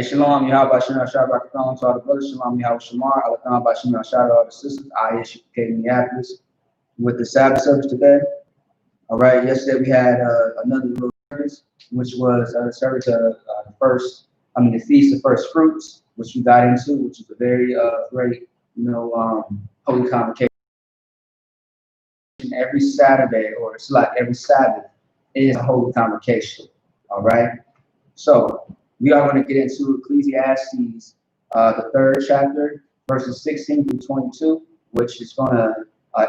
Shalom, Yahweh Shem Shabbat to all the brothers. Shalom, Yahweh Shamar. Alatham Bashim Shabbat all the sisters. I.S.U.P.K. Minneapolis with the Sabbath service today. All right. Yesterday we had another little service, which was service of the feast of first fruits, which we got into, which is a very great, holy convocation. Every Saturday, or it's like every Sabbath, is a holy convocation. All right. So we are going to get into Ecclesiastes, the 3rd chapter, verses 16 through 22, which is going to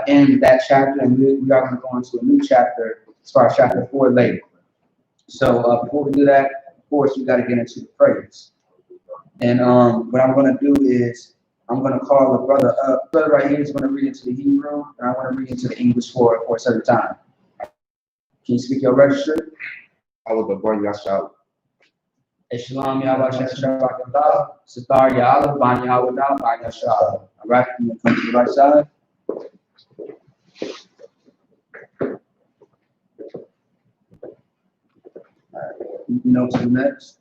end that chapter, and we are going to go into a new chapter as far as chapter 4 later. So before we do that, of course, we got to get into the prayers. And what I'm going to do is I'm going to call the brother up. Brother right here is going to read into the Hebrew, and I want to read into the English for a certain time. Can you speak your register? I will go for Yahshua. Shalom, Yahweh Shem Shabbat, Satar Yahweh, Ban Yahweh, Ban Yahshua. All right, I'm going to come to the right side. All right, you can go to the next.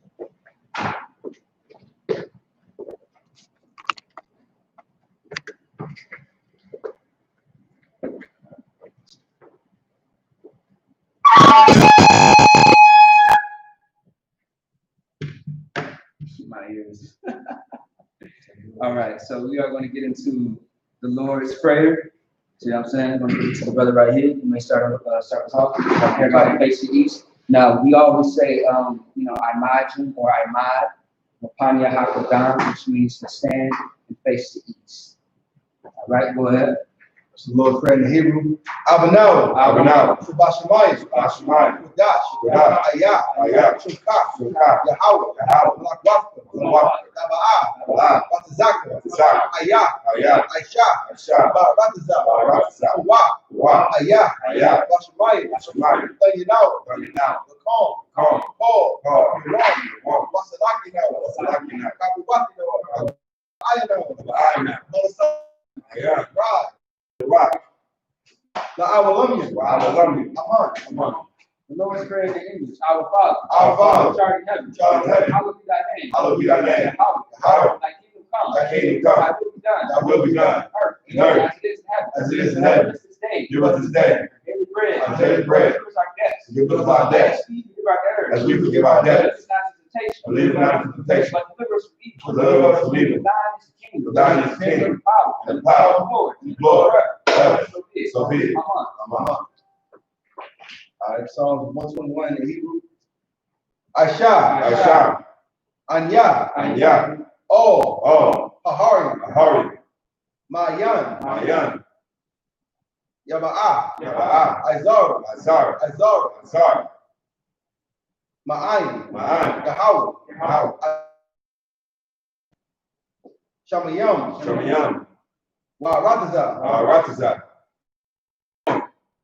My ears. All right, so we are going to get into the Lord's Prayer. See what I'm saying? I'm going to get to the brother right here. You may start talking. Everybody face the east. Now, we always say, I imagine or I imad, Panya Hakadam, which means to stand and face the east. All right, go ahead. It's the Lord's Prayer in Hebrew. Abano. Subashamayim. Kudash. I.S.U.P.K. Yahweh. Yahweh. Taba'ah. Batazaka. I.S.U.P.K. Batazah. I.S.U.P.K. Bashamayim. Now. Calm. Paul. Wasalaki now. Kabubaki now. I know. Right. Now I will love you. Come on. The Lord's Prayer in English. Our Father. Father. Which art in heaven. Hallowed be thy name. Hallowed. Thy kingdom come. Thy will be done. On earth. As it is in heaven. Give us this day. Our daily bread. Give us our debts. As we forgive our debtors. Lead us not into temptation. But deliver us from evil. Deliver us from evil. For thine is the kingdom, and the power, and the glory, forever. So be it. Amen. All right, Psalm 121 in Hebrew. I-S-H-A. Anya. Oh. Ahari. Mayan. Yaba'ah. Azar. Ma'ayin. Yahweh. Shamayam. Waratazah.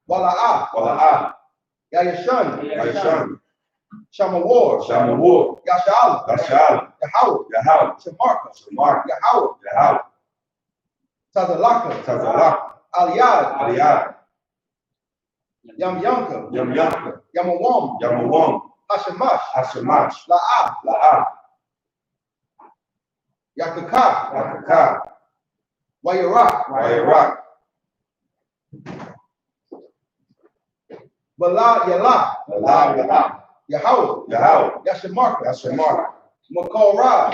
Wala'ah. Yayashan. Shamawar. Yashalam. Yahweh. Shamarka. Yahweh. Tazalaka. Aliyad. Yamyanka. Yamawam. Hashamash. La'ah. Yakaka. Wayarak. Bala. Yahweh. Yashamarka. Makorah.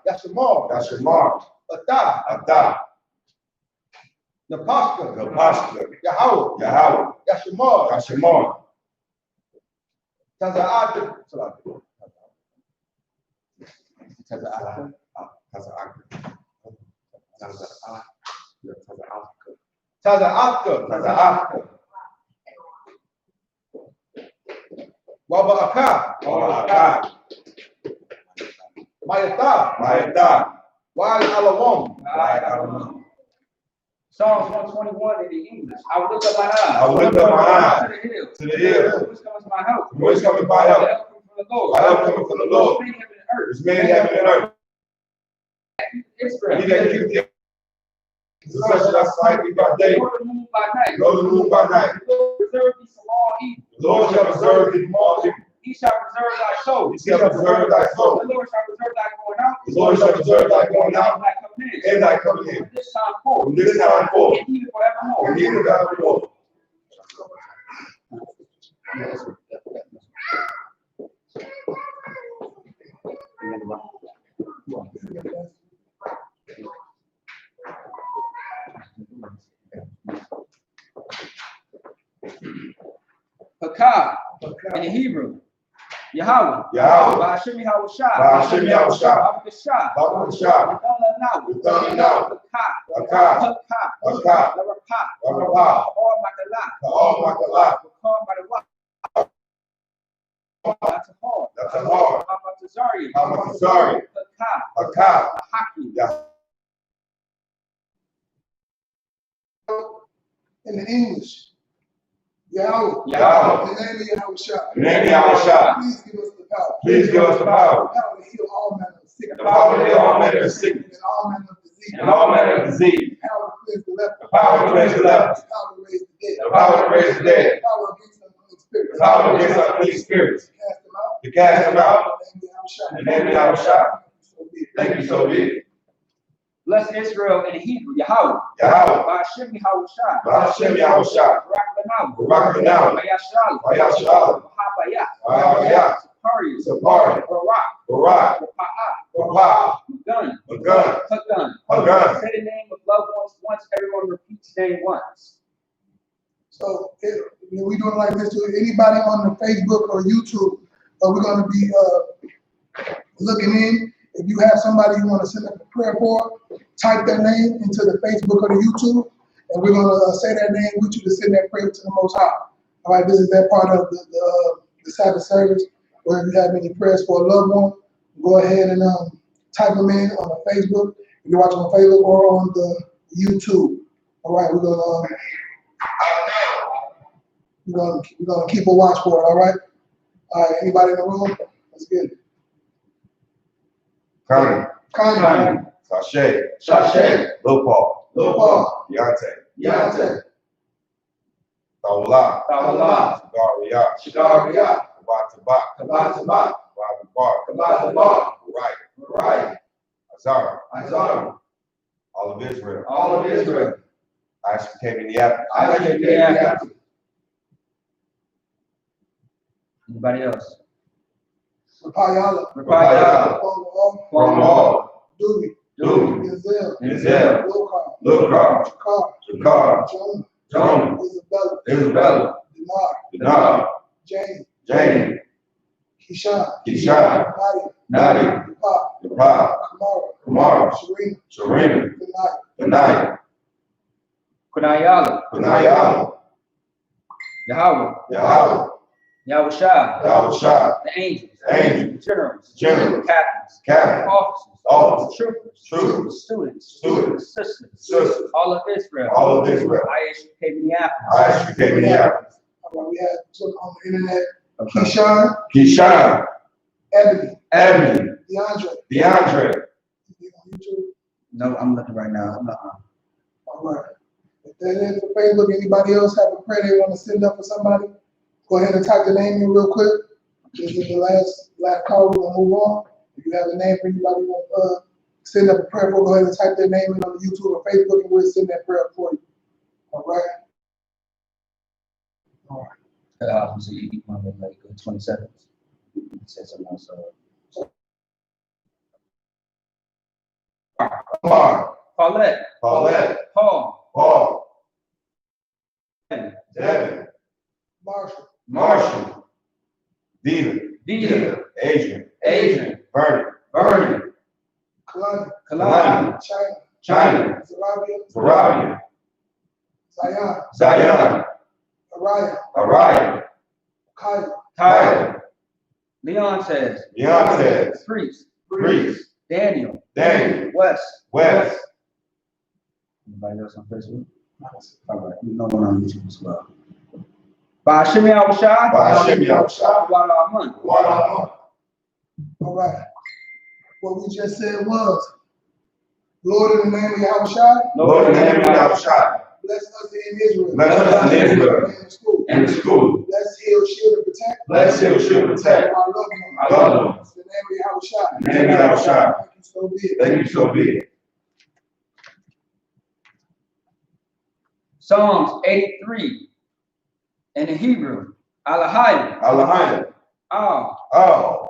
Yashamar. Atah. Napaska. Yahweh. Yashamar. Taza'at. Taza'atka. Waba'aka. Mayatah. Wa'ad Alawam. Psalms 121 in the English. I will lift up my eyes. To the hills. Which comes my help? Whence cometh my help? My help cometh from the Lord. It's made heaven and earth. Israel. He that keepeth the such shall SKYPE by day. Go the moon by night. The Lord shall preserve thee from all evil. He He shall preserve thy soul. He shall preserve thy soul. The Lord shall preserve thy going out. The Lord shall preserve thy going out and thy coming in. and thy coming in. From this time forth. From this time forth. And even forevermore. And even forevermore. Hakah in the Hebrew. Yahweh. Yahweh. Ba'ashem Yahushua. Ba'ashem Yahushua. Ba'akashah. Ba'akashah. Hakah. Hakah. Hakah. Larapah. All Makalah. All Makalah. That's a hard. That's a hard. Hamatazari. Hamatazari. Hakah. Hakah. Haki. In the English, Yahweh. Yahweh. In the name of Yahushua. In the name of Yahushua. Please give us the power. Please give us the power. The power to heal all manner of sickness. The power to heal all manner of sickness. And all manner of disease. And all manner of disease. The power to cleanse the leper. The power to cleanse the leper. The power to raise the dead. The power to raise the dead. The power against unclean spirits. The power against unclean spirits. To cast them out. To cast them out. In the name of Yahushua. In the name of Yahushua. Thank you, so be it. Bless Israel in Hebrew. Yahweh. Yahweh. Ba'ashem Yahushua. Ba'ashem Yahushua. Barak Barak Yashalam. Yashalam. Mahabaya. Mahabaya. Sapari. Sapari. Barak. Barak. Rapah. Magun. Magun. Hagun. Hagun. Say the name of loved ones once. Everyone repeats name once. So we doing like this to anybody on the Facebook or YouTube. We're going to be looking in. If you have somebody you want to send up a prayer for, type their name into the Facebook or the YouTube, and we're going to say that name with you to send that prayer to the Most High. All right, this is that part of the Sabbath service where if you have any prayers for a loved one, go ahead and type them in on the Facebook. If you're watching on Facebook or on the YouTube. All right, we're gonna keep a watch for it. All right. All right. Anybody in the room? Let's get it. Connie. Sashay. Lil Paul. Deontay. Tawala. Shagariah. Tabak. Bar. Right. Azara. All of Israel. I.S.U.P.K. Minneapolis. Anybody else? Rapayala. From all. Dewey. Denzel. Lil Carl. Jakar. Jonah. Isabella. Dinar. Jane. Keyshawn. Nadia. Yapah. Kamara. Sharina. Benaya. Kunayala. Yahweh. Yahushua. The angels. Generals. Captains. Officers. Troopers. Students. Sisters. All of Israel. I.S.U.P.K. Minneapolis. All right, we have some on the internet. Keyshawn. Ebony. DeAndre. No, I'm looking right now. All right. If that is for Facebook, anybody else have a prayer they want to send up for somebody? Go ahead and type the name in real quick. This is the last call. We're gonna move on. If you have a name for anybody you want to send up a prayer for, go ahead and type their name in on the YouTube or Facebook, and we'll send that prayer for you. All right. So you eat one of like 20 seconds. Say something else. Paulette. Paul. Devin. Marshall. Dita. Adrian. Vernon. Kalani. China. Zarabia. Zion. Araya. Kyler. Leon says. Priest. Daniel. West. Anybody else on Facebook? All right, we know one on YouTube as well. Ba'ashem Yahushua. All right. What we just said was, Lord, in the name of Yahushua. Bless us in Israel. Bless us in Israel. In the school. In the school. Bless, heal, shield, and protect. Bless, heal, shield, protect. Our loved ones. Our loved ones. In the name of YAHANNA. In the name of YAHANNA. Thank you, so be it. Thank you, so be it. Psalms 83 in the Hebrew. Alahayim. Alahayim. Oh.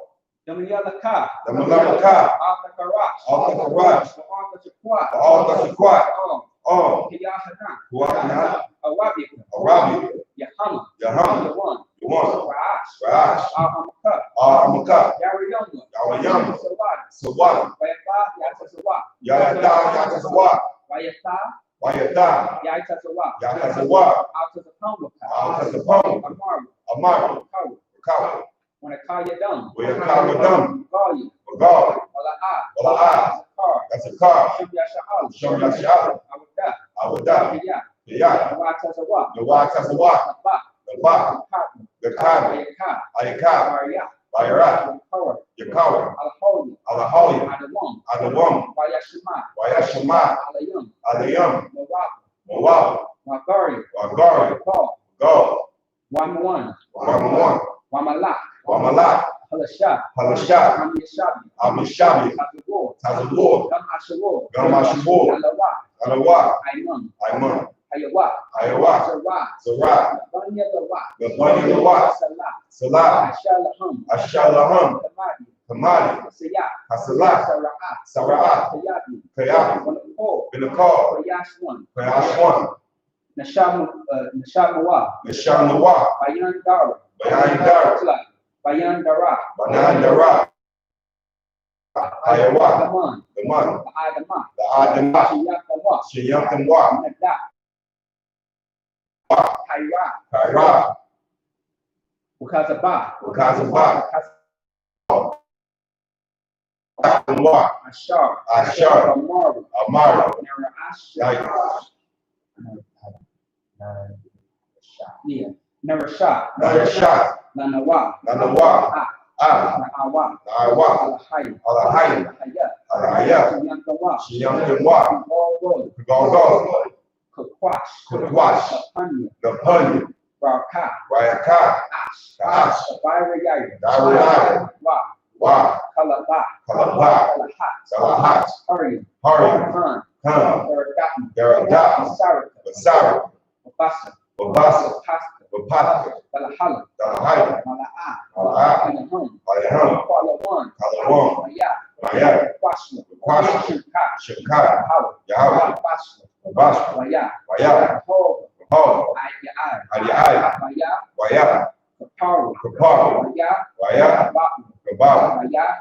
Damayalaka. Damayalaka. Al-Takarash. Al-Takarash. Al-Shakwat. Al-Shakwat. Oh. YAHANNA. YAHANNA. Arabic. YAHANNA. YAHANNA. The one. The one. Ra'ash. Al-Shakwat. Al-Amaka. Al-Shakwat. Yarayama. Sawat. Wayata. Yata. Yatasawat. Wayata. Wayata. Yatasawat. Yatasawat. Al-Tazapam. Amaru. Kawa. When I call you dumb. When I call you dumb. Volume. Volume. Wala'ah. That's a car. Shum Yasha'al. Awada. Yeah. The Watasawa. The Ba. The Kabi. Ayaka. Bayara. Yakawa. Alahoya. Adawam. Wayashima. Alayam. Mawab. Wagari. Go. Wamawan. Wamalak. Wamalak. Halasha. Halasha. Amishabi. Tazawur. Gamashibu. Alawa. Aiman. Ayawa. Zara. The bunny of the Wat. Salah. Ashalaham. Hamadi. Hasalah. Sara'at. Kayabi. Binakar. Kayashwan. Nashamawa. Nishanawa. Bayan Dara. Bayan Dara. Banan Dara. Ayawa. The man. The Adama. Shiyakamwa. Kaira. Ukazaba. Ukazaba. Ashar. Amaru. Never shot. Nanawa. Nanawa. Na'awa. Na'awa. Alahayim. Alahaya. Shiyankamwa. Gogo. Kukwash. The Punny. Rayaka. Ash. Dairayaya. Wa. Kalaba. Salahat. Hari. Khan. Darada. Basara. Babasa. Bapaka. Dalahala. Dalahaya. Mala'ah. Alayham. Kalawam. Maya. Kwasha. Shimkai. Yahweh. Babasha. Waya. Ho. Ayai. Waya. Kaparu. Waya. Kababa.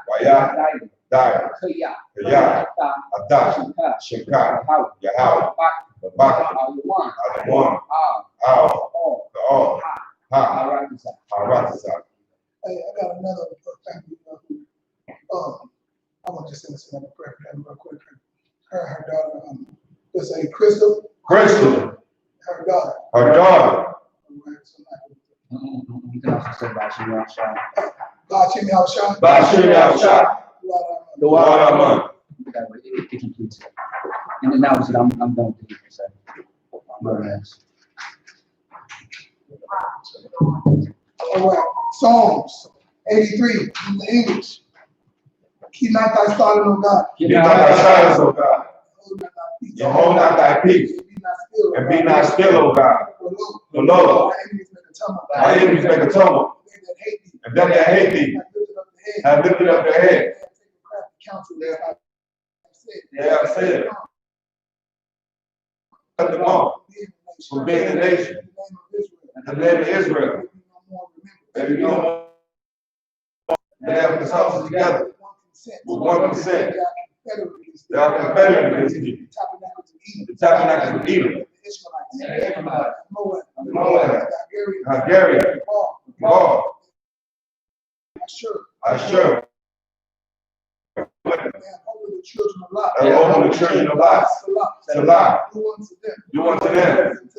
Waya. Daya. Kaya. Ada. Shimkai. Yahweh. Babaka. Adawan. Al. Ka'al. Ha. Haratasa. Hey, I got another family I want to just send another prayer for them real quick. Her daughter, let's say Crystal. Crystal. Her daughter. Her daughter. You can also say Bashir al-Shah. Bashir al-Shah. Bashir al-Shah. The Waraman. It completes it. And then now I'm done with it. So, all right. Psalms 83 in the English. Keep not thy silence, O God. Keep not thy silence, O God. Hold not thy peace. And be not still, O God. For lo, thy enemies make a tumult. And them that hate thee have lifted up their head. They have said, cut them off from being a nation. In the name of Israel. Maybe no more. They have consulted together with 1%. They are confederate against you. The tabernacles of Edom. Moab. Hungarian. Gaul. I-S-H-U-P. They own the children of Lot. Salah. Do unto them.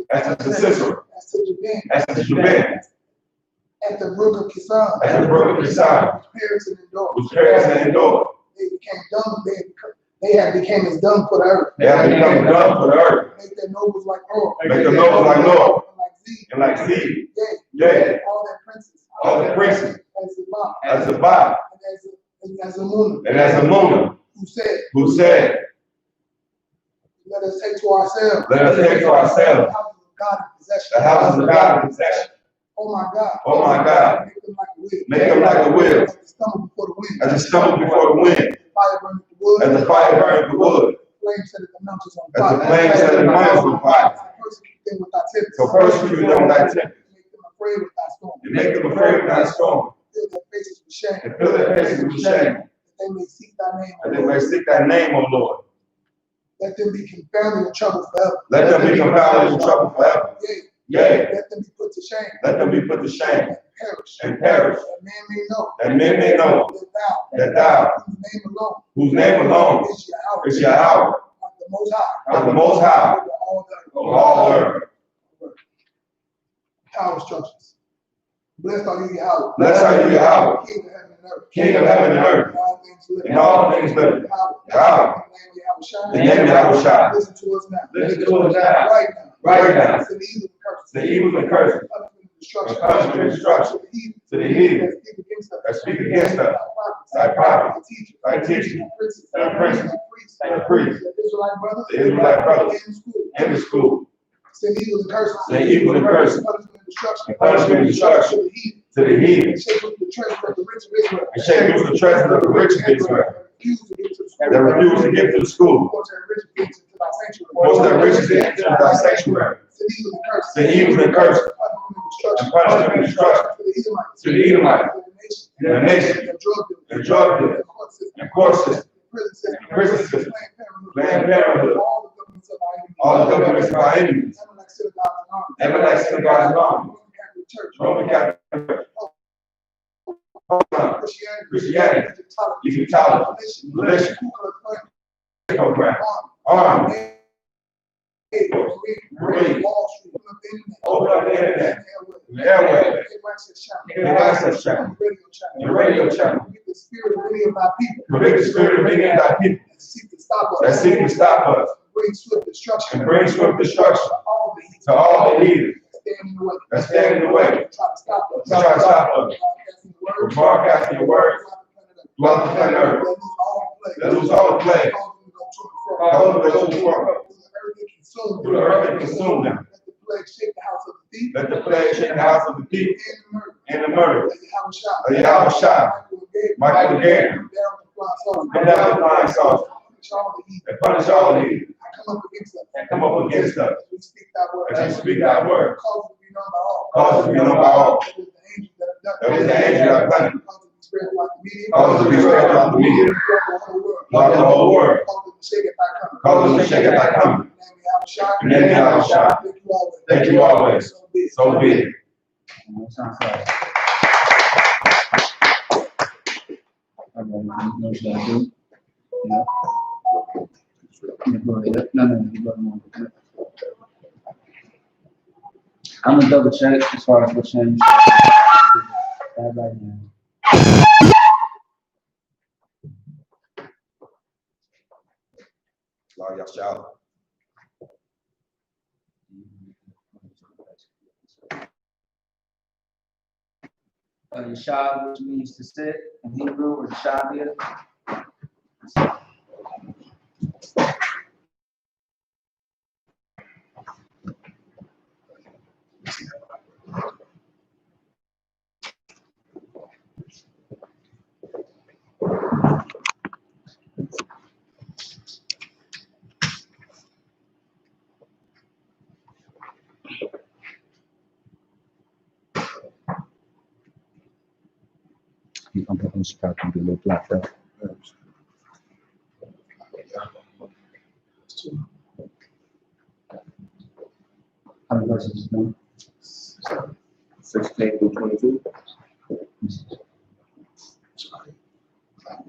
As to Sisera. As to Jabin. At the brook of Kisan. At the brook of Kisan. Which Which perish and endure. They became dumb. They have become as dung for the earth. They have become dung for the earth. Make their nobles like oil. Make their nobles like oil. And like seed. Yea. All their princes. All the princes. As a As and as a moon. and as a moon. Who said, let us take to ourselves. let us take to ourselves The houses of God in possession. the houses of God in possession. Oh my God. Oh my God. Make them like a wheel. Make them like a wheel. As they stumble before the wind. As a stumble before the wind. Fire burning the wood. As the fire burns the wood. Flame set the mountains on As fire. the flame set the mountains on fire. Persecute them with thy tempest. So persecute them with thy tempest. Make them afraid with thy storm. And make them afraid of thy storm. Fill their faces with shame. And fill their faces with shame. That they may seek thy name. And they may seek thy name, O Lord. Let them be confounded in trouble forever. Let them be confounded in trouble forever. Yea. Yea. Let them be put to shame. Let them be put to shame And perish. and perish. That man may know. That men may know That thou. that thou, Whose name alone. whose name alone Is Yahweh. is Yahweh, Of the Most High. of the Most High, Over all the of all earth. power structures. Blessed are you, Yahweh. Blessed are you, Yahweh, King of heaven and earth. King of heaven and earth, And all things living. and all things living. Yahweh. The name of Yahweh. Listen to us now. Listen to us now. Right now. Right now. To the evil and curses. The evil and curses, Destruction. punishment and destruction To the heathen. to the heathen that speak against us, thy prophets, thy teachers, thy princes, thy priests, the Israelite brothers, the Israelite brothers, in the school. in the school, Send evil and curses. Send evil and curses. Punishment and destruction. and punishment and destruction To the heathen. to the heathen, And shake up the treasure of the rich of Israel. and shake loose the treasure of the rich of Israel, that refuse to give to the school. Most of their riches into thy sanctuary. The evil and curses, and punishment and destruction to the Edomites, and the nation, and drug dealers, and court system, and prison system, Planned Parenthood, all the governments of our enemies, Amalek synagogues and armies, Roman Catholic Church, Christianity, Egyptology, militia, program, army, Marine, open up the internet, the airway, the access channel, the radio channel, Convict the spirit of many of thy people. convict the spirit of many of thy people That seek to stop us. that seek to stop us, Bring swift destruction. and bring swift destruction All the heathen to all the heathens that stand in the way. that stand in the way, Try to stop us. try to stop us Broadcasting the from broadcasting your words throughout the planet Earth. Let lose all the plagues. Let lose all the plagues, Cause them to go to and fro. cause them to go to and fro, Through the earth and consume them. through the earth and consume them. Let the plague shake the house of the thief Let the plague shake the house of the thief and the murder. and the murder. Let Yahweh shine. Michael the Gabriel, come down with flying saucer, and punish all the heathen, and come up against us, We speak thy word. as you speak thy word. Cause it to be known by all. Cause it to be known by all. That is the angel that have done it. That is the angel that have done it. Cause it to be spread throughout the media. Cause it to be spread throughout the media, Throughout the whole world. throughout the whole world. Cause it to shake it back coming. Cause it to shake it back coming. In the name of Yahweh shine. In the name of Yahweh shine. Thank you always. Thank you always. So be it. Sounds like. I don't know what should I do. Yeah. Yeah, go ahead. No, you go ahead. I'm gonna double check as far as what changed. That right now. YAHANNA. Yashab, which means to sit in Hebrew, or Shabia. I'm putting Chicago to be a little blocked up. How many verses is done? 16 through 22.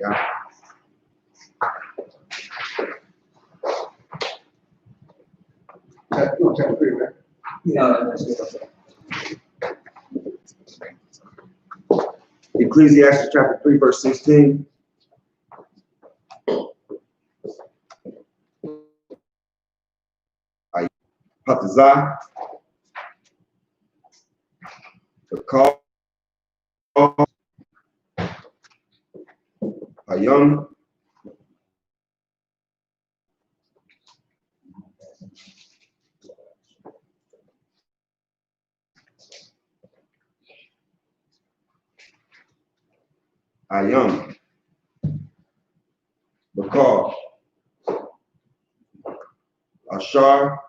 Yeah. Chapter 3, right? Ecclesiastes chapter 3, verse 16. Hatazah, the call, Hayam, Ayam, the call, Ashar,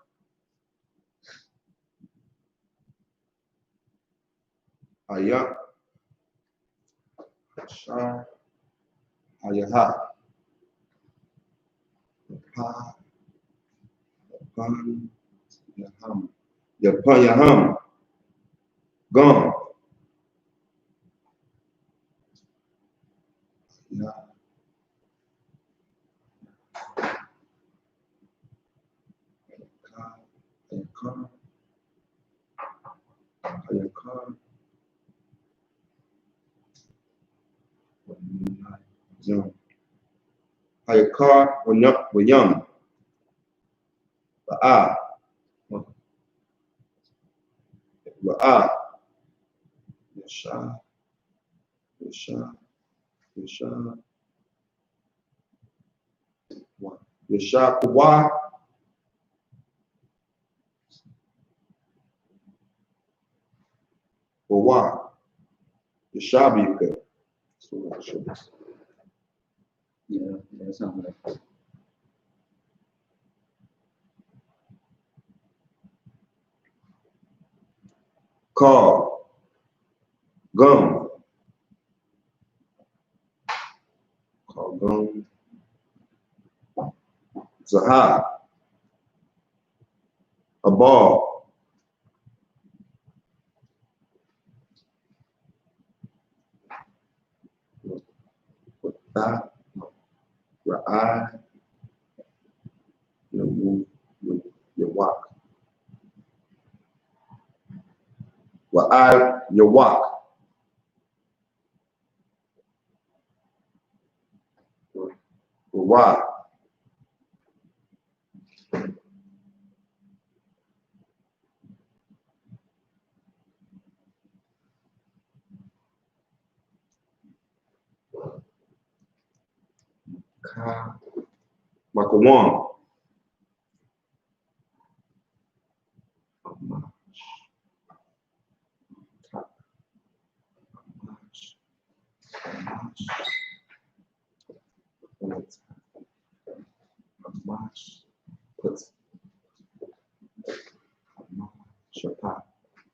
Ayam, Ashar, Ayaha, Pa, Pan, Yaham, Yapan Yaham, Gum, Hayakar, Wayam, Ba'a, Ba'a, Yasha, Yasha, Yasha, Yasha, Kuwa, Kuwa, Yasha, Yeah, that sounds like Call, Gum, Call, Gum, Zahab, a ball, Ra'ai, Yawak, Ra'ai, Yawak, Wa, Ka, Makawan,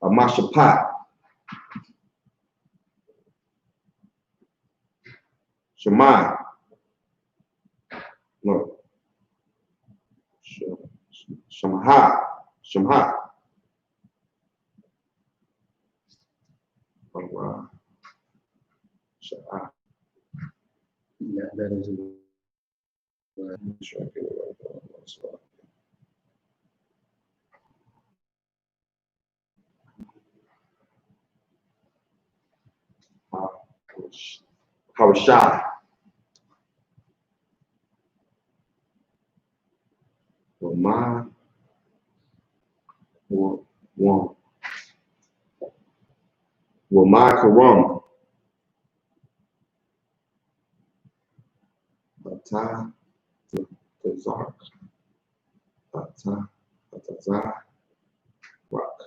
Amashapa, Shema, no, Shamha, Shamha, that is Hawashah, Wama, Wama Karam, Bata, Tazar, Bata, Batazar, Rock,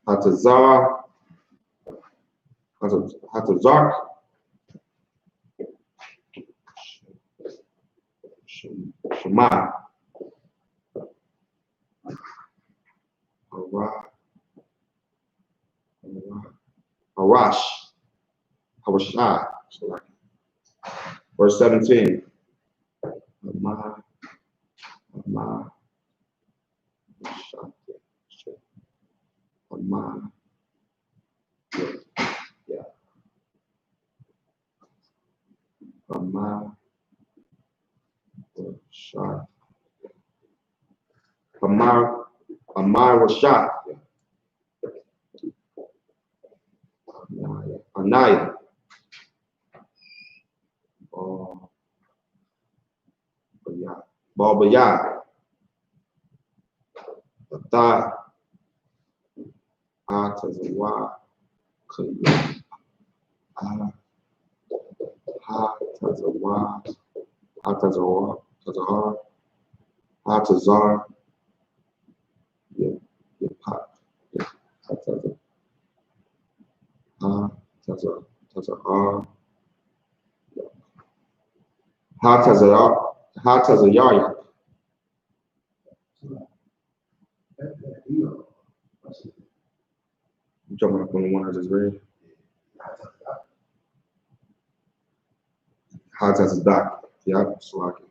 Hatazar, Hatazark, Shema, Harash, Hawashah, verse 17. Ama, Ama, Ama, yeah, Ama, Shah, Amar, Amar was shot. Anaya, Baba Yah, Tha, A to the Y, Kuya, Ha to the Y, Ha to the R, Ha to Zar, Ha to the Ha to the R, Ha to the R, Ha to the Yar. You talking about the one I just read? Ha to the Doc. Yep, Swaki.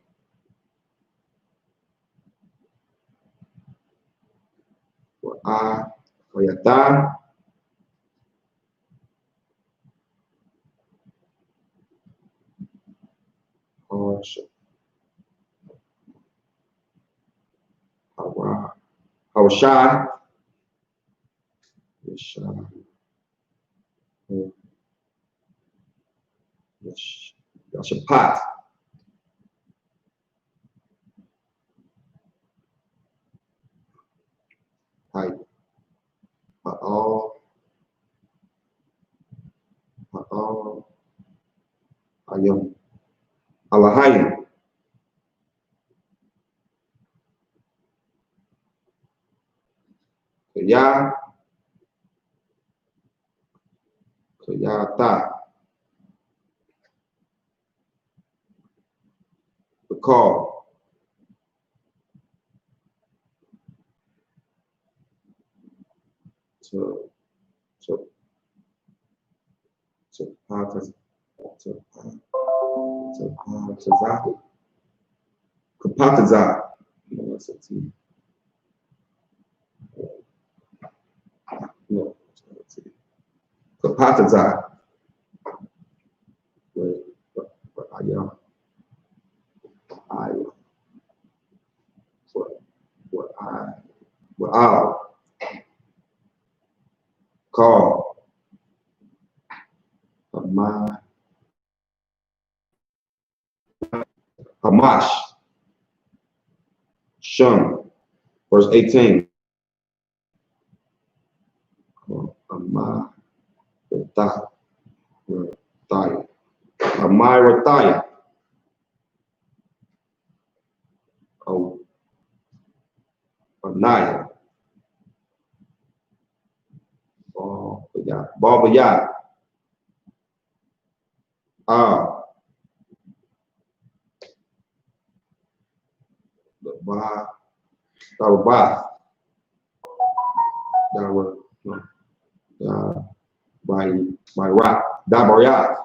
For I, for Yata, or Hawashai, Yashapat, Hai, Ha'al, Ayam, Alahayim, Kayata, the call, to Pataz, to Patazah, Kapatazah, no, Kapatazah, I'll call Hamash, Shun, verse 18. Amai Rathaya. Oh, Anaya. Baba. Darubath. By rock. Dabaryat.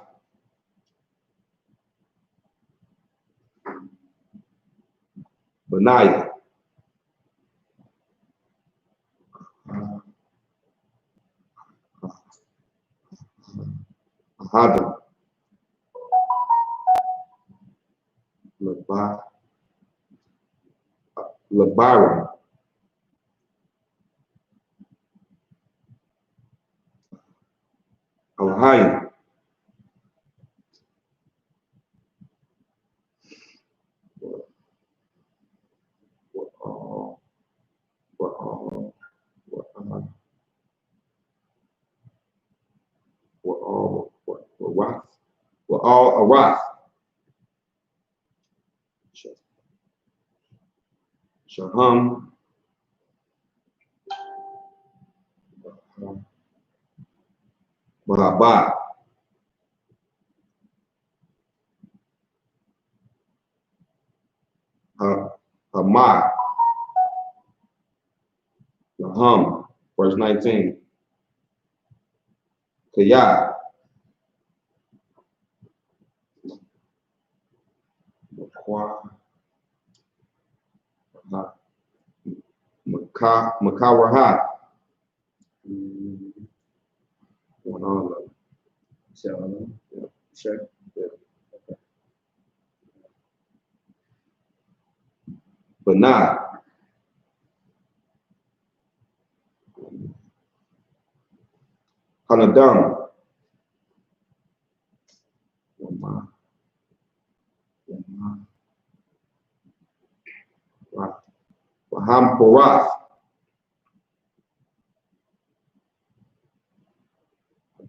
Benaiah. Ahadam. Labaram. Alahayim. We're all Arath. Shaham. Mahabat. Hamad. Laham. Verse 19. Kayah. Makawahat. One on them. SHALAM. Yeah. Sure. Yeah. Okay. But not. Hanadam. Waham Porath.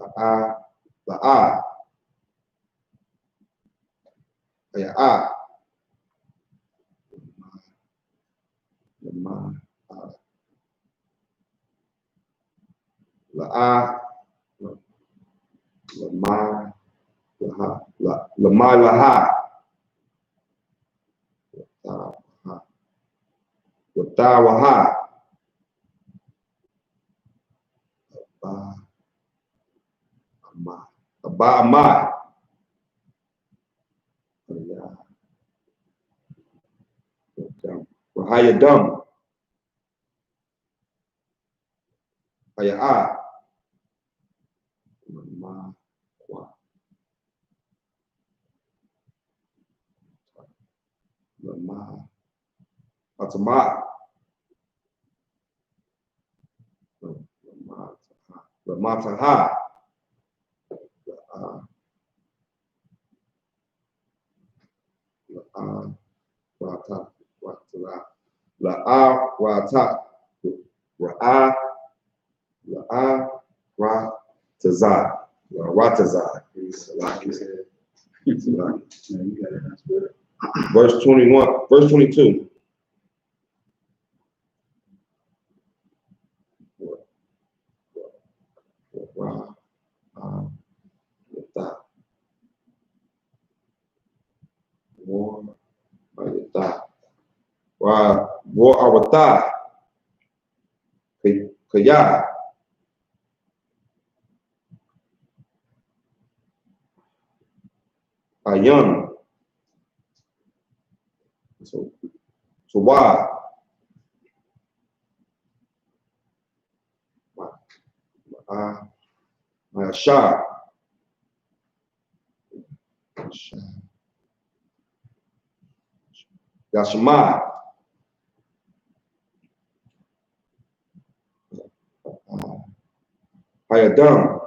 La'a, La'a, Aya'a, Lama, La'a, Lama, Laha, Lama, Laha, Wata, Waha, Aba, Ama, Rahaya, Dum, Aya'a, Lama, Kwa, Lama, Atama, Lama, Taha, Rata, La'a, Rata, Ra'a, La'a, Rataza, Rataza. Verse 21, verse 22. War Awata, Kaya, Ayun, so why? Shah, Yashima, Hayadam,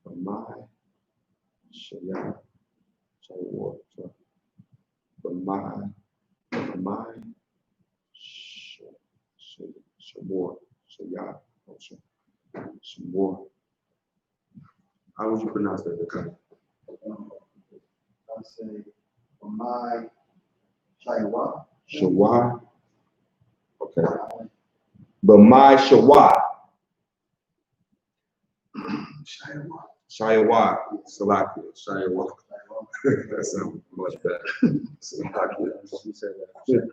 Bamai, Shaya, Shawar, Bamai, Shawar, Shaya, Shawar. How would you pronounce that? I say, my Shaiwa. Shawar. Okay. Bamai Shawar. Shaiwa, Salakia, Shaiwa. That sounds much better. Salakia. She said that.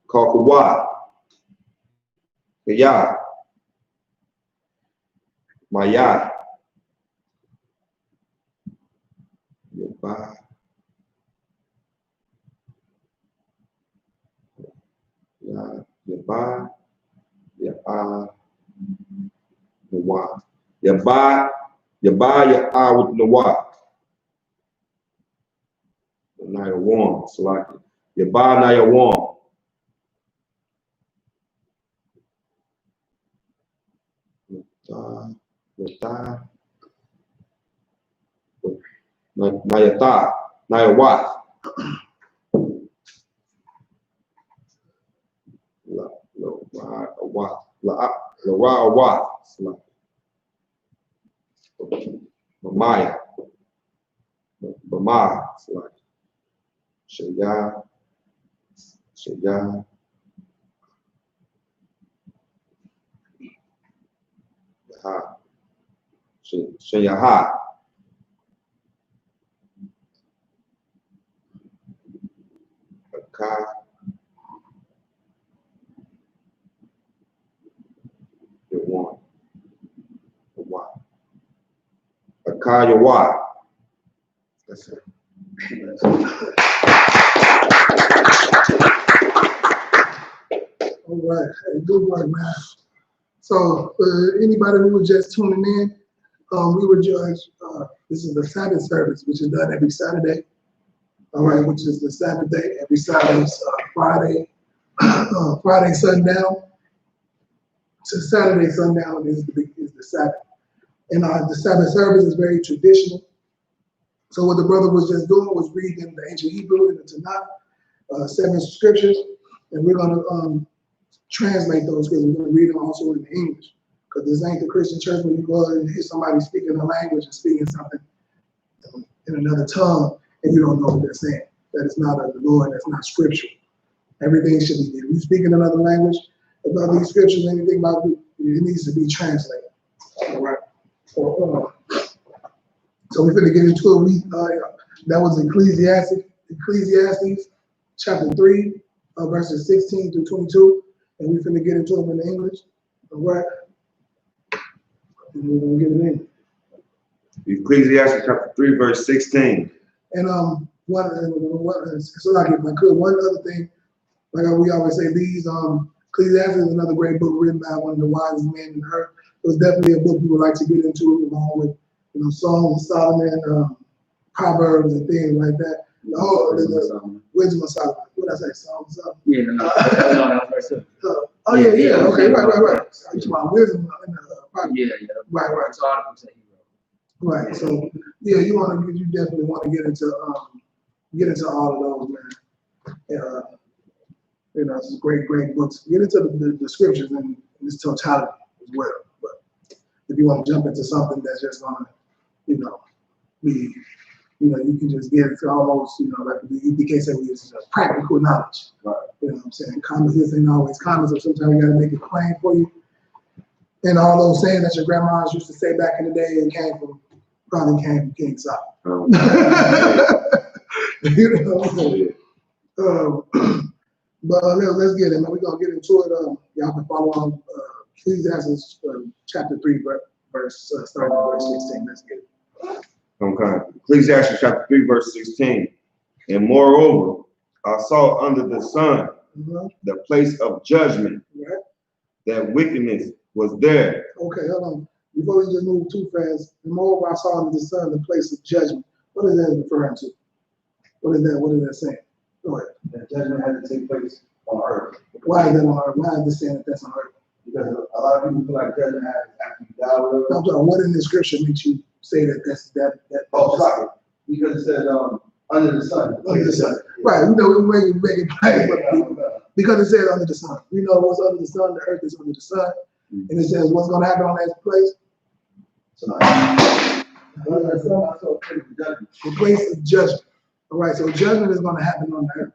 Call for what? Kaya. Maya. Yaba. Yaba. Yaba. Nawa. Yaba. Yaba. Ya with Nawa. Naya warm. Salaki. Yaba Naya warm. Naya ta. Naya what? La Bamaya, Bama, Shaya, Yaha, Shayaha, Ka, Yawan, Ka Yawa. That's it. All right, hey, good work, man. So, anybody who was just tuning in, we were judged. This is the Sabbath service, which is done every Saturday. All right, which is the Sabbath day. Every Saturday is Friday, Friday sundown. to Saturday sundown is the Sabbath. And the Sabbath service is very traditional. So what the brother was just doing was reading the ancient Hebrew and the Tanakh, 7 scriptures, and we're going to translate those scriptures. We're going to read them also in English, because this ain't the Christian church where you go and hear somebody speaking a language and speaking something in another tongue, and you don't know what they're saying. That is not of the Lord. That's not scriptural. Everything should be there. If you speak in another language about these scriptures, anything about it, it needs to be translated. All right. So we're going to get into it. That was Ecclesiastes chapter 3, verses 16 through 22, and we're going to get into them in English. All right. And we're going to get it in. Ecclesiastes chapter 3, verse 16. And so like if I could, one other thing, like we always say, these Ecclesiastes is another great book written by one of the wisest men in the earth. It was definitely a book we would like to get into, along with Songs of Solomon, Proverbs, and things like that. The whole Wisdom of Solomon. What did I say? Songs of Solomon. Yeah, no, oh yeah. Okay, right. It's about wisdom in the Proverbs. Yeah. Right. It's articles that he wrote. Right. So yeah, you definitely want to get into all of those, man. It's great books. Get into the scriptures and its totality as well. But if you want to jump into something that's just gonna, be, you can just get into almost, like the I.S.U.P.K said, it's practical knowledge. Right. You know what I'm saying? Comments ain't always comments, so sometimes you gotta make it plain for you. And all those saying that your grandmas used to say back in the day and probably came from King Solomon. But let's get it, man. We're going to get into it. Y'all can follow on Ecclesiastes chapter 3, starting at verse 16. Let's get it. Okay. Ecclesiastes chapter 3, verse 16. And moreover, I saw under the sun the place of judgment, that wickedness was there. Okay, hold on. Before we just move too fast, and moreover, I saw under the sun the place of judgment. What is that referring to? What is that saying? Go ahead. That judgment had to take place on earth. Why is that on earth? Why is this saying that that's on earth? Because a lot of people feel like judgment happens after you die. I'm talking, what in the scripture makes you say that that's that? Oh, sorry. Because it said under the sun. Under the sun. Right. We make it plain for people. Because it said under the sun. We know what's under the sun. The earth is under the sun. And it says what's going to happen on that place? The place of judgment. All right, so judgment is going to happen on the earth.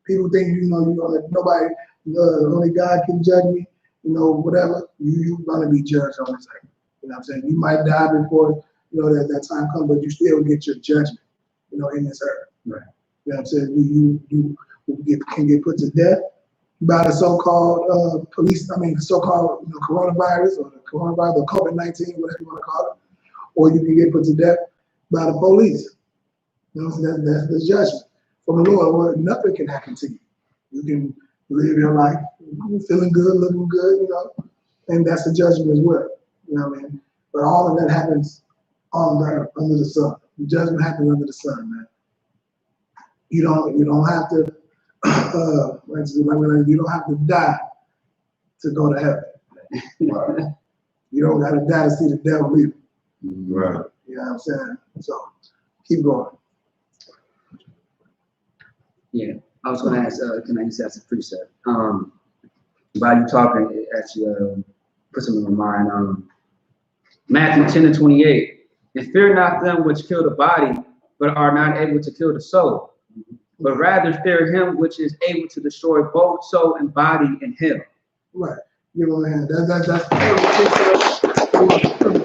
People think, nobody, only God can judge me, whatever. You're going to be judged on this earth. You know what I'm saying? You might die before, that time comes, but you still get your judgment, in this earth. Right. You know what I'm saying? You can get put to death by the so-called so-called coronavirus or the COVID-19, whatever you want to call it, or you can get put to death by the police. That's the judgment from the Lord, where nothing can happen to you. You can live your life feeling good, looking good, and that's the judgment as well. You know what I mean? But all of that happens on the earth, under the sun. The judgment happens under the sun, man. You don't have to you don't have to die to go to heaven. Right. You don't got to die to see the devil either. Right. You know what I'm saying? So keep going. Yeah, I was going to ask, can I just ask a precept? While you talking, it actually put something in my mind. Matthew 10:28. And fear not them which kill the body, but are not able to kill the soul, but rather fear him which is able to destroy both soul and body in hell. Right. That's the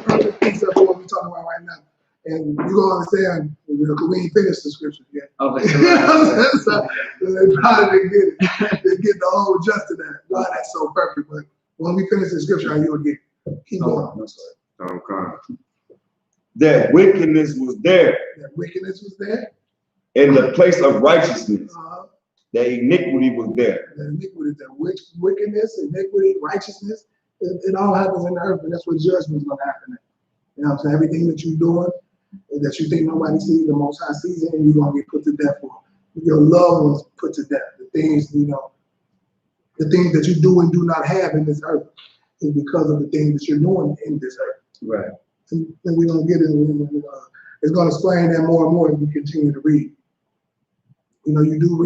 perfect precept for what we're talking about right now. And you're going to understand, because we ain't finished the scripture yet. Okay. So they probably didn't get it. They get the whole gist of that. Why that's so perfect. But when we finish the scripture, you'll get it. Keep going. Okay. That wickedness was there. That wickedness was there. In the place of righteousness. That iniquity was there. The iniquity, the wickedness, iniquity, righteousness, it all happens in the earth, and that's what judgment is going to happen. You know what I'm saying? Everything that you're doing, that you think nobody sees, the Most High sees it, and you're going to get put to death for. Your loved ones put to death. The things that you do and do not have in this earth. is because of the things that you're doing in this earth. Right. And we're going to get into it's going to explain that more and more as we continue to read. You know, you do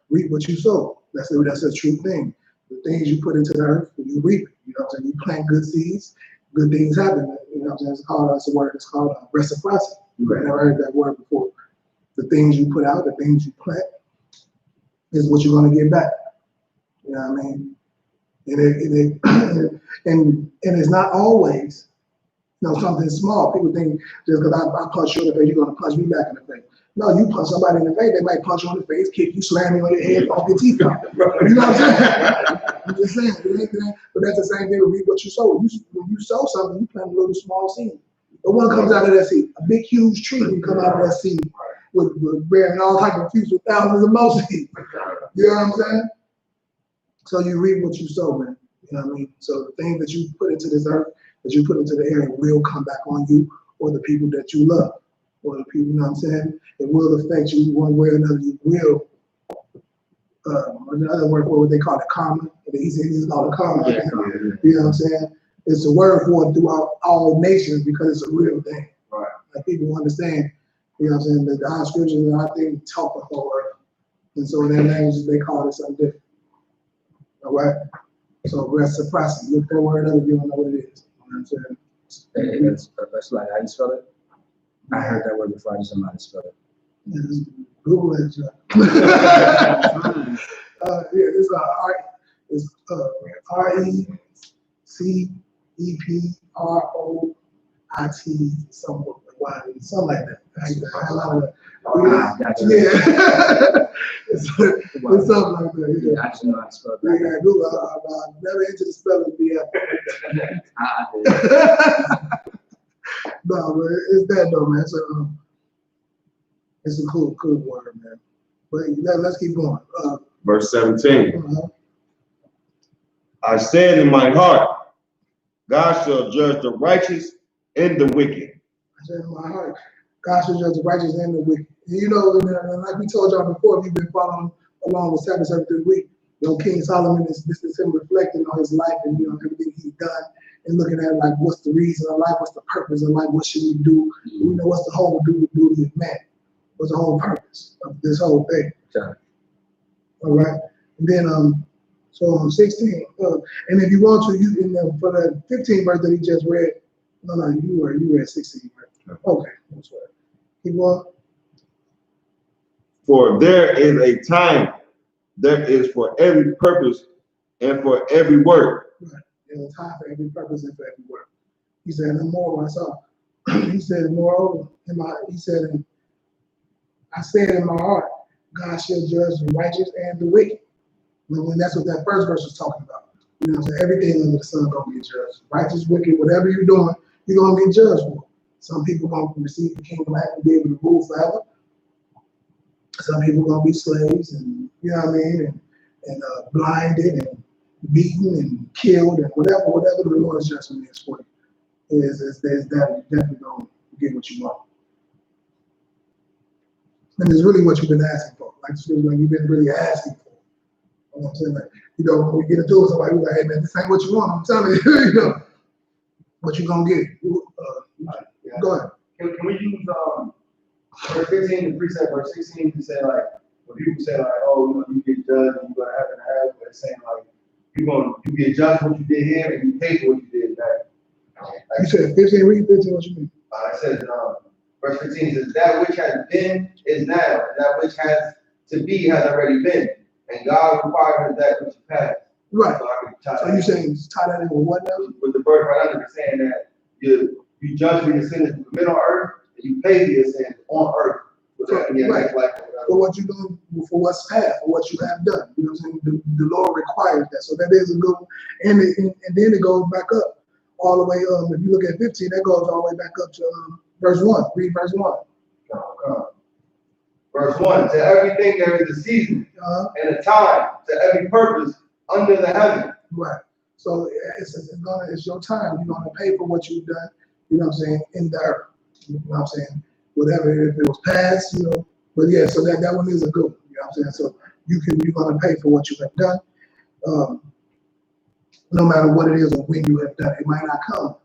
reap what you sow. That's a true thing. The things you put into the earth, you reap it. You know what I'm saying? You plant good seeds, good things happen. You know what I'm saying? That's a word. It's called reciprocity. You've never heard that word before. The things you put out, the things you plant, is what you're going to get back. You know what I mean? And it's not always, you know, something small. People think just because I punch you in the face, you're going to punch me back in the face. No, you punch somebody in the face, they might punch you in the face, kick you, slam you on your head, off your teeth out. You know what I'm saying? I'm just saying, but that's the same thing with reap what you sow. When you sow something, you plant a little small seed. But what comes out of that seed? A big, huge tree can come out of that seed with bearing all types of fruits with thousands of more seeds. You know what I'm saying? So you reap what you sow, man. You know what I mean? So the things that you put into this earth, that you put into the air, will come back on you or the people that you love. Or the people, you know what I'm saying? It will affect you one way or another. You will, another word for what they call it, karma. He said he's called it karma. Yeah. You know what I'm saying? It's a word for it throughout all nations because it's a real thing. Right. Like people understand, you know what I'm saying, that our scriptures and our things talk the whole earth. And so in their languages, they call it something different. All right? So reciprocity, look that word up if you don't know what it is. You know what I'm saying? That's like how you spell it? I heard that word before. I just don't know how to spell it. Google it. It's R-E-C-E-P-R-O-I-T, something like that. Gotcha. Yeah. It's something like that. Yeah, I just know how to spell that. Yeah, Google. I'm never into the spelling bee. No, but it's that though, man. So it's a cool word, man. But let's keep going. Verse 17. I said in my heart, God shall judge the righteous and the wicked. I said in my heart, God shall judge the righteous and the wicked. And you know, and like we told y'all before, if you've been following along with Sabbath every week, you know, King Solomon this is him reflecting on his life and you know everything he's done and looking at like what's the reason of life, what's the purpose of life, what should we do? You know, what's the whole duty of man? What's the whole purpose of this whole thing? Sure. All right. And then so on 16, and if you want to, you for the 15 verse that he just read, no, you read 16, right? Okay, that's right. Keep going. For there is a time, there is for every purpose and for every word. Right. There's a time for every purpose and for every word. He said, no more I saw. He said, moreover, I said in my heart, God shall judge the righteous and the wicked. And that's what that first verse was talking about. You know, so everything under the sun gonna be judged. Righteous, wicked, whatever you're doing, you're gonna be judged for. Some people gonna receive the kingdom and be able to rule forever. Some people gonna be slaves, and you know what I mean, and blinded and beaten and killed and whatever the Lord's judgment is for you. Is that you're definitely gonna get what you want. And it's really what you've been asking for. Like you've been really asking for. You know what I'm saying? Like, you know, when we get into it, somebody was like, hey man, this ain't what you want. I'm telling you, you know, what you gonna get. Go ahead. Can we use verse 15 to precept verse 16 to say like when people say like, oh, you know, you get judged and you're gonna have to have, but it's saying like you get judged what you did here and you pay for what you did back. Like, you said 15, read 15, what you mean? It says verse 15 says that which has been is now, and that which has to be has already been. And God requires that which passed. Right. So you saying tie that in with what now? With the verse right under, saying that you judge for your sins in the middle earth, and you pay for your sins on earth. Right. For what you're doing, for what's past, for what you have done. You know what I'm saying? The Lord requires that. So that is a good one. And then it goes back up all the way. If you look at 15, that goes all the way back up to verse 1. Read verse 1. Verse 1, to everything there is a season and a time, to every purpose under the heaven. Right. So it's your time. You're going to pay for what you've done, you know what I'm saying, in the earth. You know what I'm saying? Whatever, if it was past, you know. But yeah, so that one is a good one, you know what I'm saying? So you're going to pay for what you have done. no matter what it is or when you have done it. It might not come,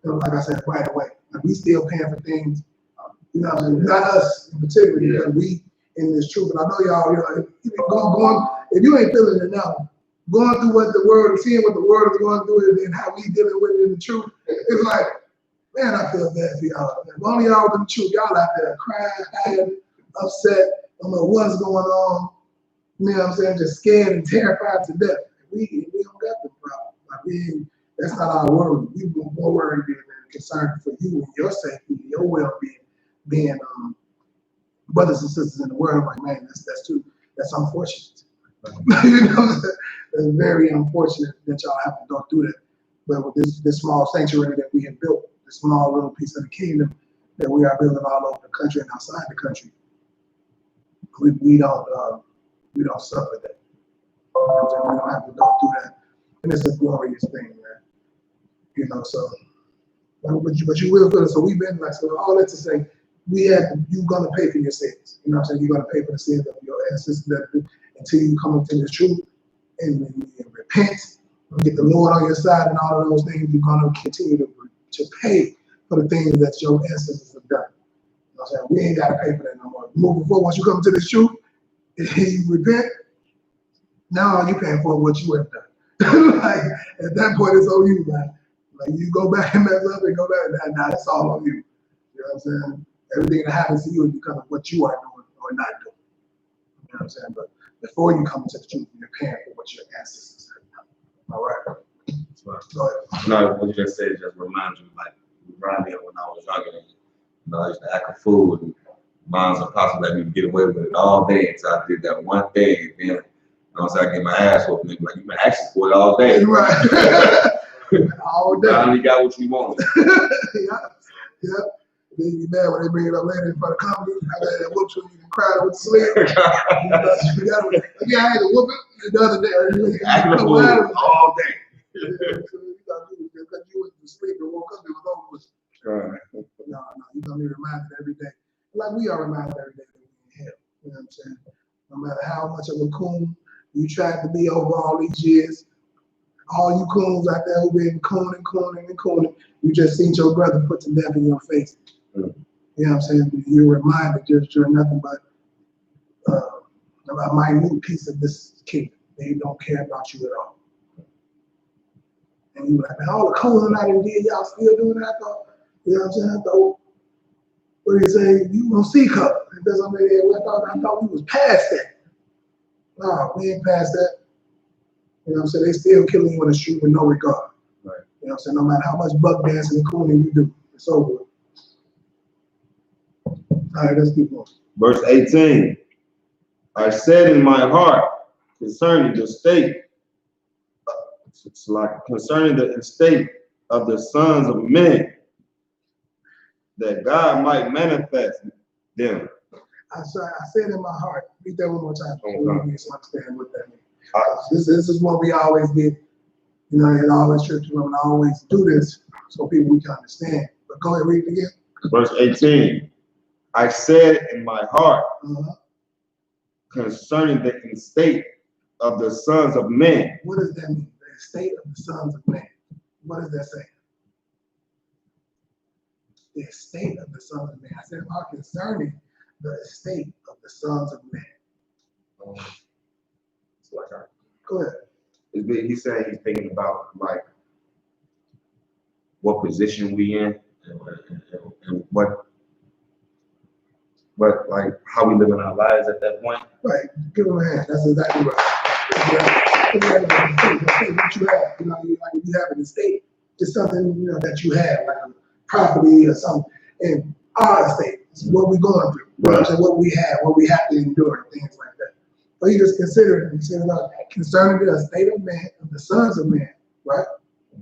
like I said, right away. Like we still paying for things, you know what I'm saying? Not us in particular, because we in this truth. And I know y'all, if you ain't feeling it now, going through what the world is seeing, what the world is going through, and how we dealing with it in the truth, it's like, man, I feel bad for y'all. If only y'all in the truth, y'all out there crying, upset, don't know what's going on. You know what I'm saying? Just scared and terrified to death. We don't got the problem. Like that's not our worry. We more worried and concerned for you and your safety, your well-being, being brothers and sisters in the world. Like, man, that's unfortunate. You know, that's very unfortunate that y'all have to go through that. But with this small sanctuary that we have built, this small little piece of the kingdom that we are building all over the country and outside the country, we don't suffer that. You know what I'm saying? We don't have to go through that. And it's a glorious thing, man. You know, so, but you will feel it. So we've been like, so all that to say, you're going to pay for your sins. You know what I'm saying? You're going to pay for the sins of your ancestors until you come into this truth and repent, and get the Lord on your side and all of those things. You're going to continue to pay for the things that your ancestors have done. You know what I'm saying? We ain't got to pay for that no more. Moving forward, once you come into this truth, and you repent, now all you paying for what you have done. Like, at that point, it's on you, man. Like, you go back and mess up and go back, now it's all on you. You know what I'm saying? Everything that happens to you is because of what you are doing or not doing. You know what I'm saying? But before you come into the truth, you're paying for what your ancestors have done. All right. Go ahead. No, what you just said just reminds me, like, remind me of when I was younger. You know, I used to act a fool, and mom's apostle let me get away with it all day. So I did that one thing, and then, you know, so I get my ass whooped. And like, you've been asking for it all day. Right. All day. Finally got what you want. Yeah. Then you mad when they bring it up later in front of company. I got that whoop you and cried with the sleep. I had to whoop it the other day. Acting a fool all day. Because you went to sleep and woke up, it was over with. Right. No, you're going to be reminded every day. Like we are reminded every day that we're in hell. You know what I'm saying? No matter how much of a coon you tried to be over all these years, all you coons out there who've been cooning, you just seen your brother put to death in your face. You know what I'm saying? You're reminded you're nothing but a minute piece of this kingdom. They don't care about you at all. And you're like, man, all the cooning I done did, y'all still doing that? You know what I'm saying? I thought, what do you say? You gonna see cup. I thought we was past that. No, we ain't past that. You know what I'm saying? They still killing you in the street with no regard. Right. You know what I'm saying? No matter how much buck dancing and cooning you do, it's over with. All right, let's keep going. Verse 18. I said in my heart concerning the state, concerning the estate of the sons of men, that God might manifest them. I said in my heart. Read that one more time. So we understand what that means. This is what we always did. You know, in all the churches, and I always do this so people can understand. But go ahead, read it again. Verse 18. I said in my heart concerning the estate of the sons of men. What does that mean? The estate of the sons of men. What does that say? The estate of the sons of men. I said in my heart concerning the estate of the sons of men. Go ahead. He's saying he's thinking about like what position we in and what like how we live in our lives at that point. Right. Give him a hand. That's exactly right. What you have, you know, like if you have an estate, it's something, you know, that you have, like a property or something. And our estate is what we're going through. Right. So what we have to endure, things like that. So you just consider it concerning the estate of man, of the sons of man, right?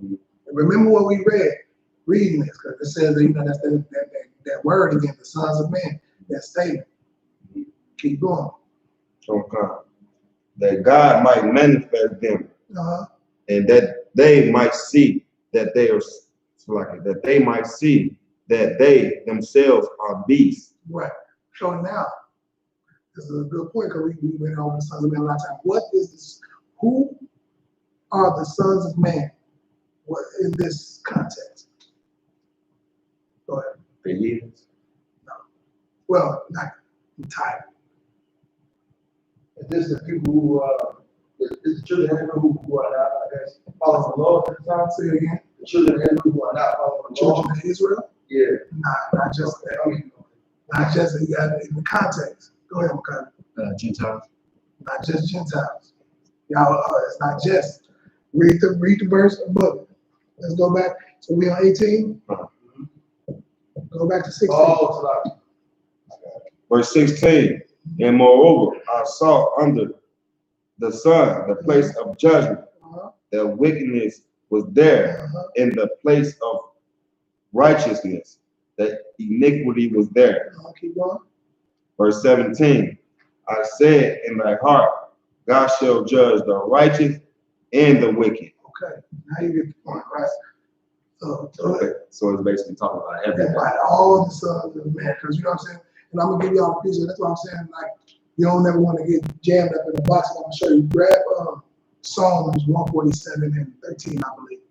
And remember what we reading this, because it says that, you know, that's that word again, the sons of man, that statement. Keep going. Okay. That God might manifest them, and that they might see that they are that they might see that they themselves are beasts. Right. So now, this is a good point because we went over the sons of man a lot of times. What is this? Who are the sons of man what in this context? Go ahead. The heathens. No. Well, not entirely. Is this the people who, is the children of Israel who are not, I guess, following the law at the time? Say it again. The children of Israel who are not following the law? Children of Israel? Yeah. Not just that. Not just in the context. Go ahead, McConnell. Gentiles. Not just Gentiles. Y'all, it's not just. Read the verse above it. Let's go back. So we on 18. Go back to 16. Oh, so Verse 16. And moreover, I saw under the sun the place of judgment. The wickedness was there. In the place of righteousness, the iniquity was there. Keep going. Verse 17. I said in my heart, God shall judge the righteous and the wicked. Okay, now you get the point, right? So it's basically talking about everything. By all the sons of man, because you know what I'm saying? And I'm gonna give y'all a picture. That's what I'm saying. Like, you don't never want to get jammed up in the box. I'm gonna show you. Grab Psalms 147 and 13, I believe,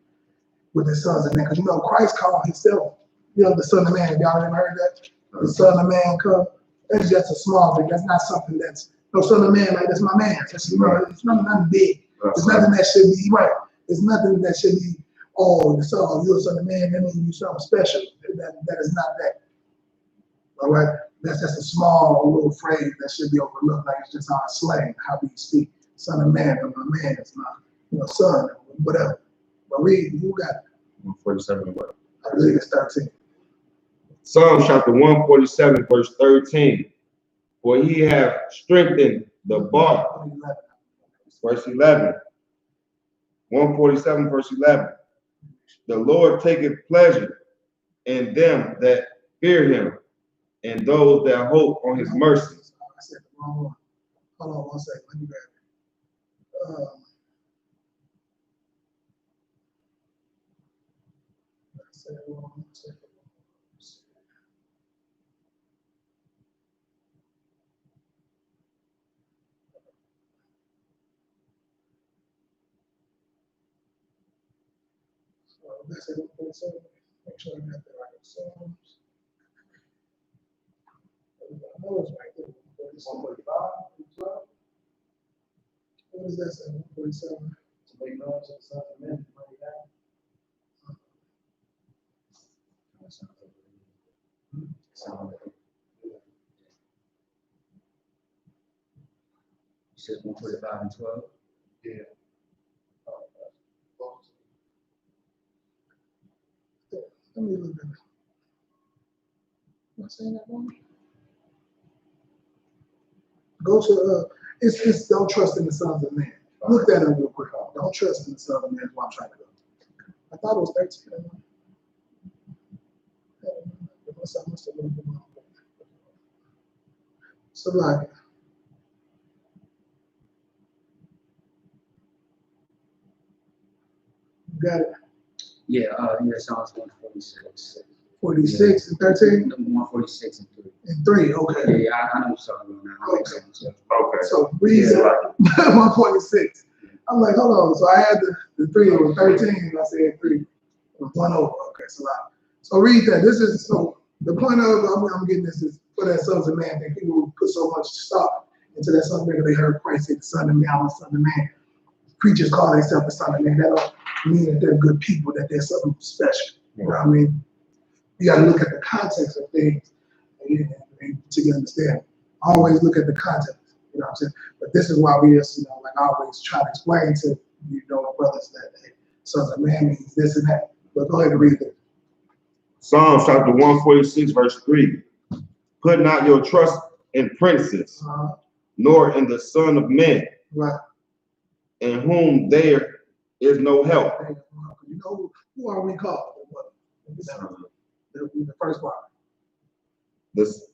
with the sons of man. Because you know Christ called himself, you know, the Son of Man. Y'all ever heard that? The Son of Man come. That's just a small thing. That's not something that's no Son of Man. Like that's my man. That's, you know, it's nothing big. It's nothing that should be right. It's nothing that should be. Oh, the son, you're a son of man. That means you something special. That is not that. All right. That's just a small little phrase that should be overlooked. Like it's just our slang, how we speak. Son of man, or my man, it's not, you know, son, whatever. But read, you got it. 147 what? I believe it's 13. Psalm chapter 147, verse 13. For he hath strengthened the bar. Verse 11. 147, verse 11. The Lord taketh pleasure in them that fear him, and those that hope on his mercies. I said the wrong one. Hold on 1 second. Let me grab it. I said it wrong. 1 second. That's it. Make sure I got the right Psalms. I know it's right there. 145. What does that say? 147. to make known to the sons of men to bring it down. You said 145 and 12? Yeah. Let me look at it. Am I saying that wrong? Go to it's don't trust in the sons of man. Look that up real quick. Don't trust in the sons of man is what I'm trying to go. I thought it was 13. I must have looked at wrong. So like got it. Yeah, Psalms 146. 46 and 13? 146 and 3. And 3, okay. Yeah, I know what you're talking about now. Okay. Okay. So read 146. I'm like, hold on. So I had the 3, it was 13, and I said 3. It was 1 over. Okay, so read that. This is so the point of I'm getting this is for that sons of man that people put so much stock into that son of man. They heard Christ say the son of man, I'm the son of man. Preachers call themselves the son of man. That don't mean that they're good people, that they're something special. You know what I mean? You gotta look at the context of things and to understand. Always look at the context. You know what I'm saying? But this is why we just, you know, like I always try to explain to you know brothers that hey, sons of man means this and that. But go ahead and read it. Psalms chapter 146, verse 3. Put not your trust in princes, nor in the Son of Man, Right. in whom there is no help. You know who are we called? The first part. This,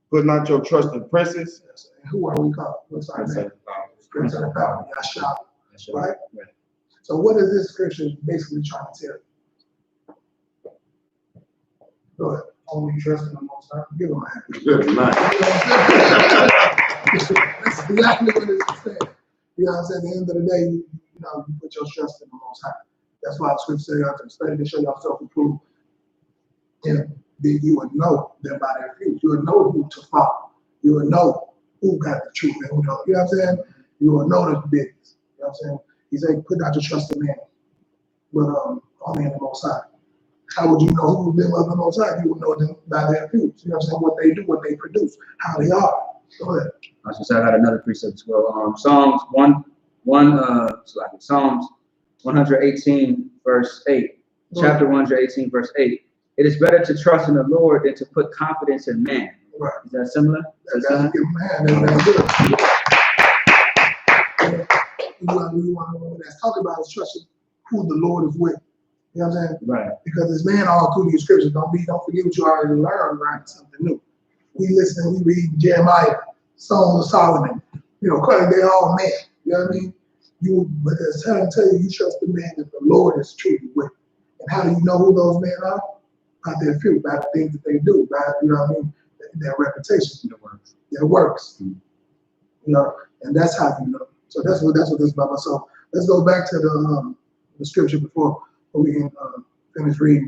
put not your trust in princes. Yes. And who are we called? What's our name? Prince of the power. YAHANNA. Right? So what is this scripture basically trying to tell you? Go ahead. Only trust in the Most High. Give them a hand. Good night. That's exactly what it's saying. You know what I'm saying? At the end of the day, you know, you put your trust in the Most High. That's why the scripture says you have to study to show yourself approved. And then you would know them by their fruits. You would know who to follow. You would know who got the truth and who don't. You know what I'm saying? You will know the business. You know what I'm saying? He said, put out your trust in man, but only in the Most High. How would you know who them of the Most High? You would know them by their fruits. You know what I'm saying? What they do, what they produce, how they are. Go ahead. I got another precept as well. Psalms 118 verse 8. Chapter 118 verse 8. It is better to trust in the Lord than to put confidence in man. Right. Is that similar? That's good, man. That's good. That's talking about is trusting who the Lord is with. You know what I'm saying? Right. Because it's man all through these scriptures. Don't forget what you already learned, learn something new. We listen, we read Jeremiah, Songs of Solomon. You know, they all men. You know what I mean? But it's tell you, you trust the man that the Lord is truly with. And how do you know who those men are? By their fruit, by the things that they do, by, you know what I mean, their reputation, their works. You know, and that's how you know. So that's what this is about. So let's go back to the scripture before we can finish reading.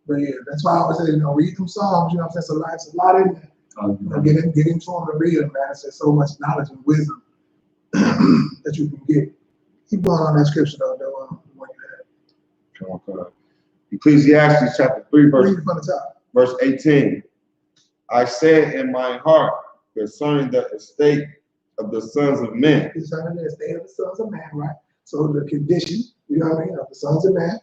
But yeah, that's why I always say, you know, read them Psalms. You know what I'm saying? So it's a lot in there. You know, get into them and read them, man. There's so much knowledge and wisdom that you can get. Keep going on that scripture though, the one you had. Ecclesiastes chapter 3, verse 18. I said in my heart concerning the estate of the sons of men. Concerning the estate of the sons of man, right? So the condition, you know what I mean, of the sons of man.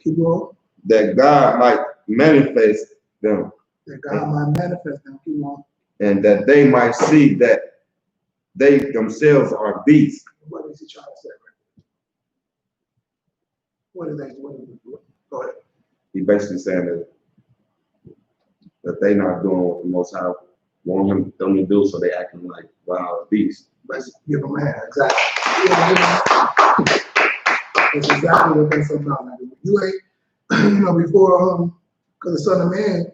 Keep going. That God might manifest them. That God might manifest them. Keep going. And that they might see that they themselves are beasts. What is he trying to say? What is that? Go ahead. He basically saying that they not doing what the Most High want them to do, so they acting like wild beasts. Let's give them a hand. Exactly. That's exactly what that's about. Like, you ain't, you know, before, because the Son of Man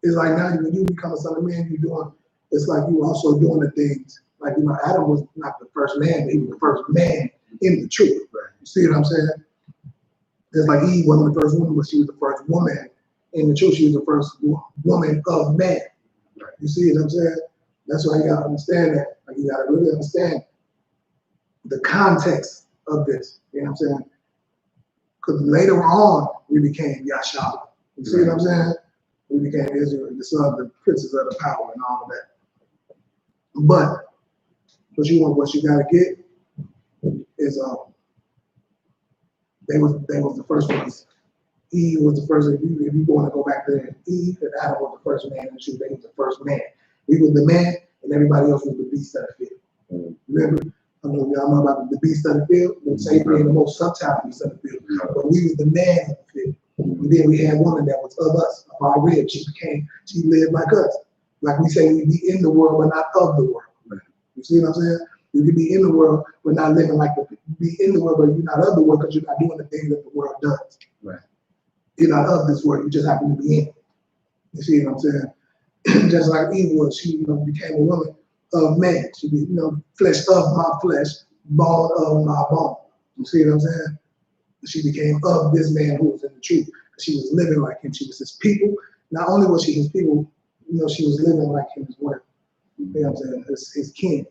is like now when you become a Son of Man, you're doing, it's like you also doing the things. Like, you know, Adam was not the first man, but he was the first man in the truth. Right? You see what I'm saying? Just like Eve wasn't the first woman, but she was the first woman in the truth. She was the first woman of man. Right? You see what I'm saying? That's why you gotta understand that. Like, you gotta really understand the context of this. You know what I'm saying? Because later on, we became YAHANNA. You see what I'm saying? We became Israel, the son of the princes of the power and all of that. But what you gotta get is they was the first ones. Eve was the first. If you want to go back there, Eve and Adam was the first man in the truth. They was the first man. We was the man, and everybody else was the beast of the field. Remember? I know y'all know about the beast of the field. The same being the most subtle beast of the field. But we was the man of the field. And then we had one that was of us, of our rib. She lived like us. Like we say, we be in the world, but not of the world. You see what I'm saying? You can be in the world, but not living like be in the world, but you're not of the world because you're not doing the things that the world does. Right. You're not of this world, you just happen to be in it. You see what I'm saying? Just like Eve was, she became a woman of man. She be, flesh of my flesh, bone of my bone. You see what I'm saying? She became of this man who was in the truth. She was living like him. She was his people. Not only was she his people, she was living like him as well. You know what I'm saying? His king.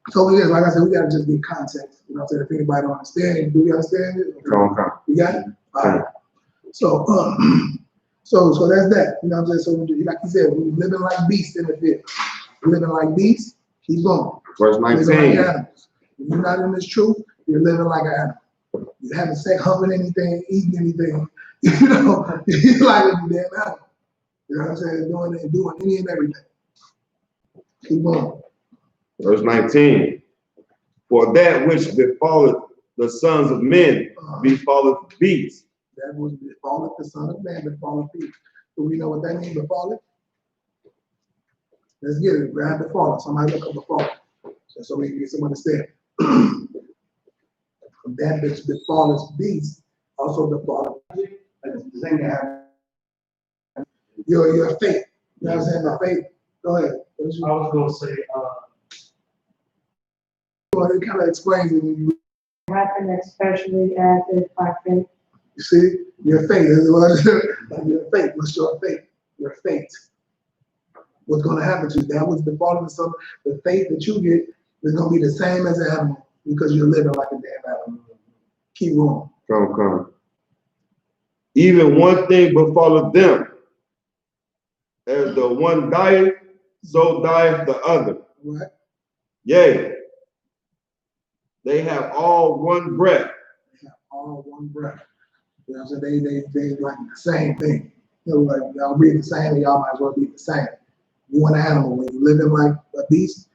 So it is, like I said, we gotta just get context. You know what I'm saying? If anybody don't understand it, do we understand it? Okay. You got it? All right. So so that's that. You know what I'm saying? So like you said, we're living like beasts in the field. We're living like beasts, keep going. Verse 19. Living like animals. If you're not in this truth, you're living like an animal. You haven't sex, humping anything, eating anything. You're like a damn animal. You know what I'm saying? Doing any and everything. Keep going. Verse 19. For that which befalleth the sons of men befalleth beasts. That was befalleth the son of man, befalleth beasts. Do we know what that means, befalleth? Let's get it. Grab befalleth. Somebody look up befalleth. So we can get some understanding. That which befalleth beasts also befalleth the thing that happened. Your faith. You know what I'm saying? My faith. Go ahead. I was going to say, it kind of explains it when you happen, especially as if by faith. You see, your faith is what your faith. What's your faith? Your faith. What's going to happen to you? That was the fall of the son. The faith that you get is going to be the same as an animal because you're living like a damn animal. Keep going. Come. Even one thing befalleth them. As the one dieth, so dieth the other. Right. Yea, they have all one breath. They have all one breath. You know what I'm saying? They like the same thing. You know, like y'all breathe the same, and y'all might as well be the same. You want an animal. When you're living like a beast,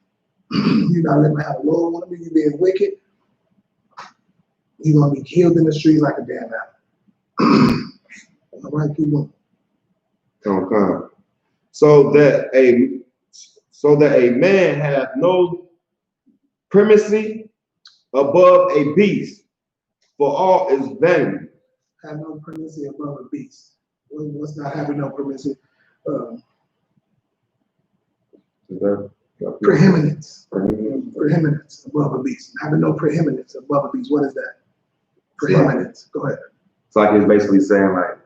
you're not living how the Lord want to be. You're being wicked. You're going to be killed in the streets like a damn animal. All right, keep going. Come. So that a man hath no primacy above a beast, for all is vanity. Have no primacy above a beast. What's not having no primacy? Preeminence. Preeminence above a beast. Having no preeminence above a beast. What is that? Preeminence. Go ahead. It's like he's basically saying like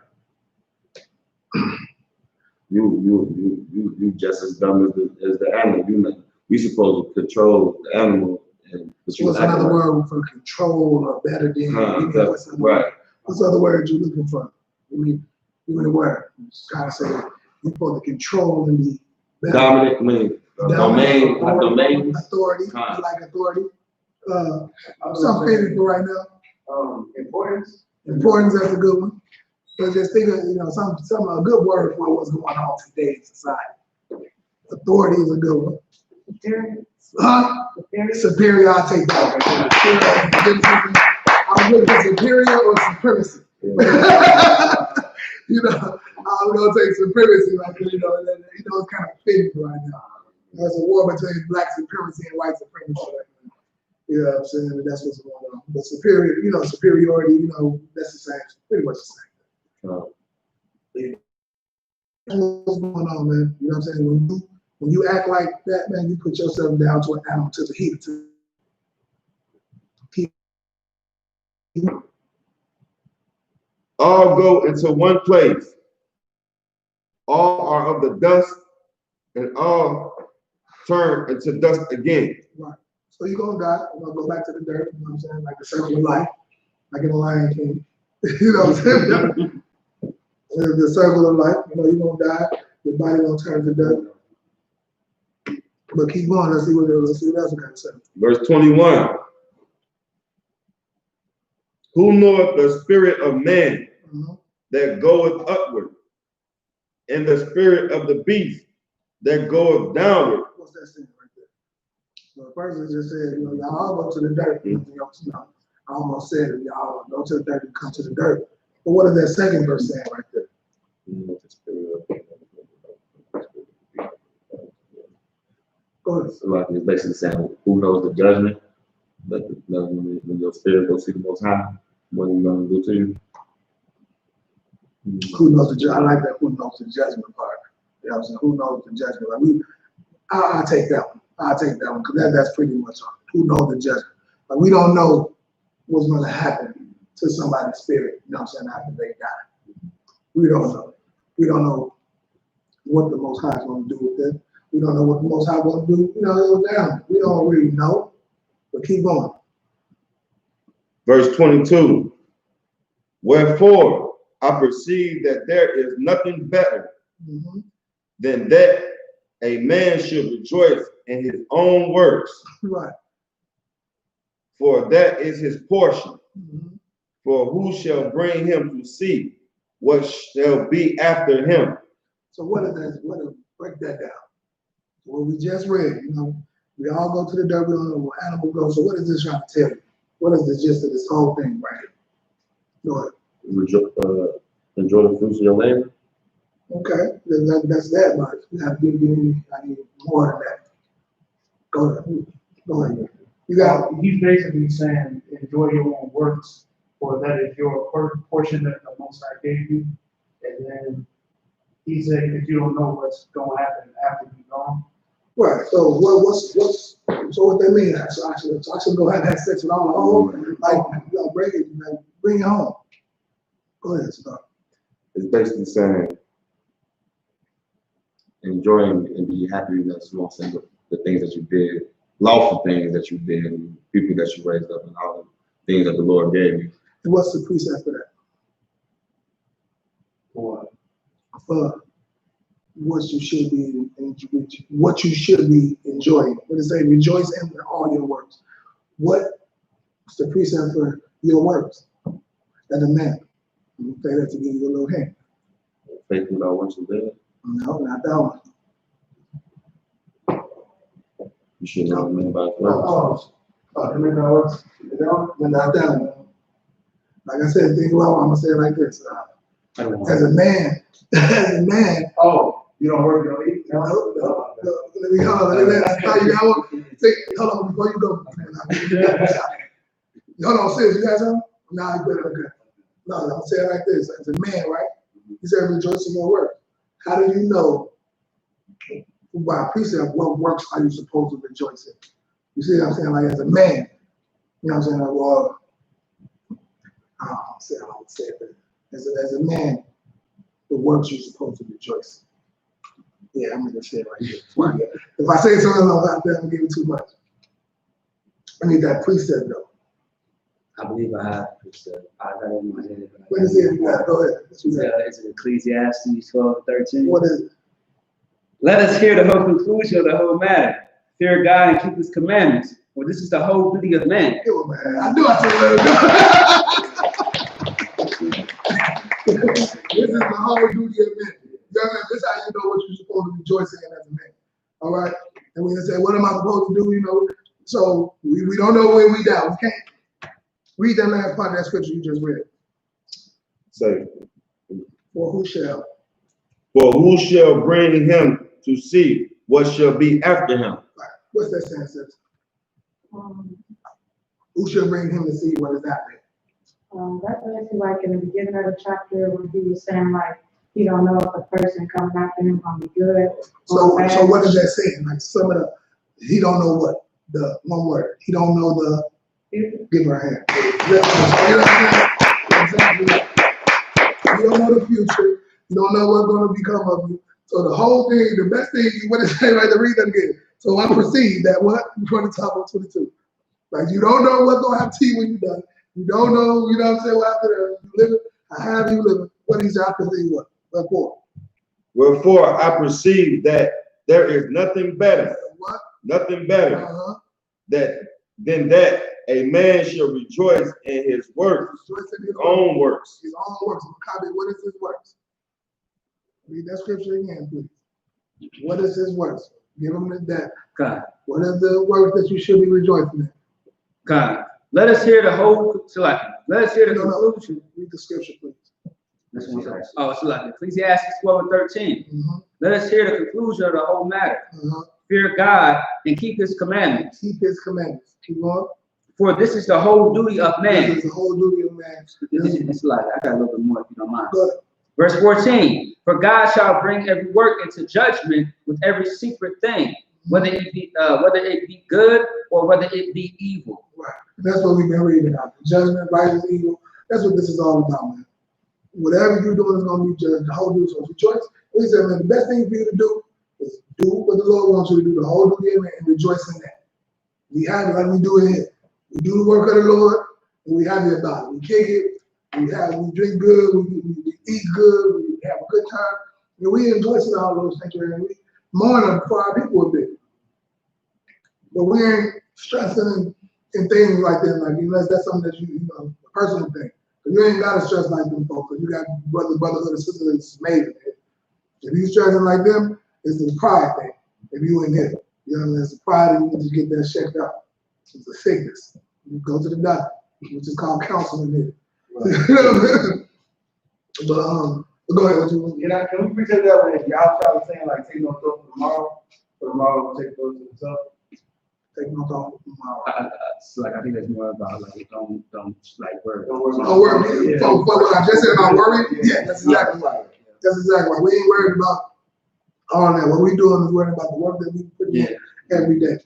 you just as dumb as the animal. We supposed to control the animal. What's another word for control or better than? What's other word you looking for? I mean, give me the word. Trying to say you're supposed to control and be better. Dominant, domain, authority. I like authority. Some favorite for right now. Importance. Importance, that's a good one. So just think of, some a good word for what's going on today in society. Authority is a good one. Superior, I'll take that. I'm looking for superior or supremacy. I'm gonna take supremacy, like it's kind of fitting right now. There's a war between black supremacy and white supremacy right now. You know what I'm saying? And that's what's going on. But superiority, that's the same, pretty much the same. What's going on, man? You know what I'm saying? When you act like that, man, you put yourself down to an animal to the heat. All go into one place. All are of the dust, and all turn into dust again. Right. So you're gonna die. You're gonna go back to the dirt. You know what I'm saying? Like the circle of life, like in the Lion King. You know what I'm saying? The circle of life. You're gonna die. Your body gonna turn to dust. But keep going. Let's see what else we got to say. Verse 21. Who knoweth the spirit of man that goeth upward, and the spirit of the beast that goeth downward? What's that saying right there? So the person just said, y'all all go to the dirt. I almost said it, y'all go to the dirt and come to the dirt. But what is that second verse saying right there? Go ahead. So like it's basically saying, who knows the judgment? But when your spirit goes see the Most High, what are you going to do to you? Who knows the judgment? I like that. Who knows the judgment part? You know what I'm saying? Who knows the judgment? Like I'll take that one. I'll take that one because that's pretty much on it. Who knows the judgment? Like we don't know what's going to happen to somebody's spirit. You know what I'm saying? After they die, we don't know. We don't know what the Most High is going to do with them. We don't know what the Most High is going to do. It was down. We don't really know. But keep going. Verse 22. Wherefore I perceive that there is nothing better than that a man should rejoice in his own works. Right. For that is his portion. For who shall bring him to see what shall be after him? So what is that? Break that down. What we just read, we all go to the dirt, we don't know where animal goes. So what is this trying to tell you? What is the gist of this whole thing right here? Go ahead. Enjoy the fruits of your labor. Okay, that's that much. I need more than that. Go ahead. You got. He's basically saying, enjoy your own works, for that is your portion that the Most High gave you. And then he said, if you don't know what's going to happen after you're gone, Right, so what that mean? So I should go have sex with all the home, like, you know, bring it home. Go ahead, start. It's basically saying enjoying and be happy that you won't say the things that you did, lawful things that you did, and people that you raised up, and all the things that the Lord gave you. And what's the precept for that? For what you should be enjoying. What does it say? Rejoice in all your works. What's the precept for your works as a man? You say that to give you a little hint. Faith without what you did. No, not that one. You should know what I mean by it. Works. Not that one. Like I said, think about it, I'm gonna say it like this. As a man, Oh, you don't work, you don't eat? no, let me hold on, hold on, before you go. Hold on, sis, you got something? Nah, you better, okay. No, I'm gonna say it like this, as a man, right? He said, rejoice in your work. How do you know, by precept, what works are you supposed to rejoice in? You see what I'm saying? Like, as a man, you know what I'm saying? Like, well, I don't say it, but as a man, the works you're supposed to rejoice. Yeah, I'm gonna say it right here. If I say something like that, I'm giving too much. I need that precept though. I believe I have a precept. I got it in my head. What is it? Go ahead. It's in Ecclesiastes 12:13. What is it? Let us hear the whole conclusion of the whole matter. Fear God and keep his commandments. For this is the whole duty of man. I knew I said that. This is the whole duty of man. This is how you know what you're supposed to rejoice in as a man. All right? And when you say, what am I supposed to do? You know, so we don't know where we down. We can't read that last part of that scripture you just read. Say, For who shall? for who shall bring him to see what shall be after him? Right. What's that saying, sis? Who shall bring him to see what is after him? That's basically like in the beginning of the chapter when he was saying like he don't know if the person coming after him gonna be good. So what is that saying? Like some of the, he don't know what? The one word. He don't know the, give her a hand. You know what I'm saying? Exactly. You don't know the future. You don't know what's going to become of you. So the whole thing, the best thing, what is it right to read that again? So I perceive that what? Before the top of 22. Like you don't know what's going to happen to you when you're done. You don't know, you know what I'm saying, what after that. You live it, how you live it. What is I perceive what? Wherefore? Wherefore I perceive that there is nothing better. What? Nothing better than that a man shall rejoice in his works, his own works. His own works. Copy. What is his works? Read that scripture again, please. What is his works? Give him that. God. What is the work that you should be rejoicing in? God. Let us hear the whole Salaki. Let us hear the conclusion. Read the scripture, please. This one's oh, Salaki. Ecclesiastes 12:13. Let us hear the conclusion of the whole matter. Fear God and keep his commandments. Keep his commandments. Keep on. For this is the whole duty of man. This is the whole duty of man. It's like I got a little bit more if you don't mind. Go ahead. Verse 14. For God shall bring every work into judgment with every secret thing, whether it be good or whether it be evil. Right. That's what we've been reading about. Judgment, right and evil. That's what this is all about, man. Whatever you're doing is going to be judged. The whole duty. So rejoice. He said, man, the best thing for you to do is do what the Lord wants you to do, the whole duty of man, and rejoice in that. We have it like we do it here. We do the work of the Lord, and we happy about it. We kick it. We drink good. We eat good. We have a good time. And we enjoy all those things. And we mourn for our people a bit. But we ain't stressing in things like that, like unless that's something that you know, a personal thing. But you ain't got to stress like them folks. You got brotherhood and sisterhood that's made of it. If you stressing like them, it's a pride thing. If you ain't here, you know, it's a pride, and you need to get that checked out. It's a sickness. You go to the doctor, which is called counseling here. Right. But go ahead. Can we appreciate that when y'all try saying like take no thought for tomorrow take thought to the top? Take no thought for tomorrow. It's like I think that's more about like don't like worry. Don't worry. For what I just said about worry, yeah, that's exactly right. That's exactly right. We ain't worried about All that. What we doing is worrying about the work that we put in every day.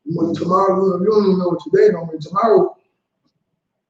When tomorrow, you don't even know what today gonna be. Tomorrow,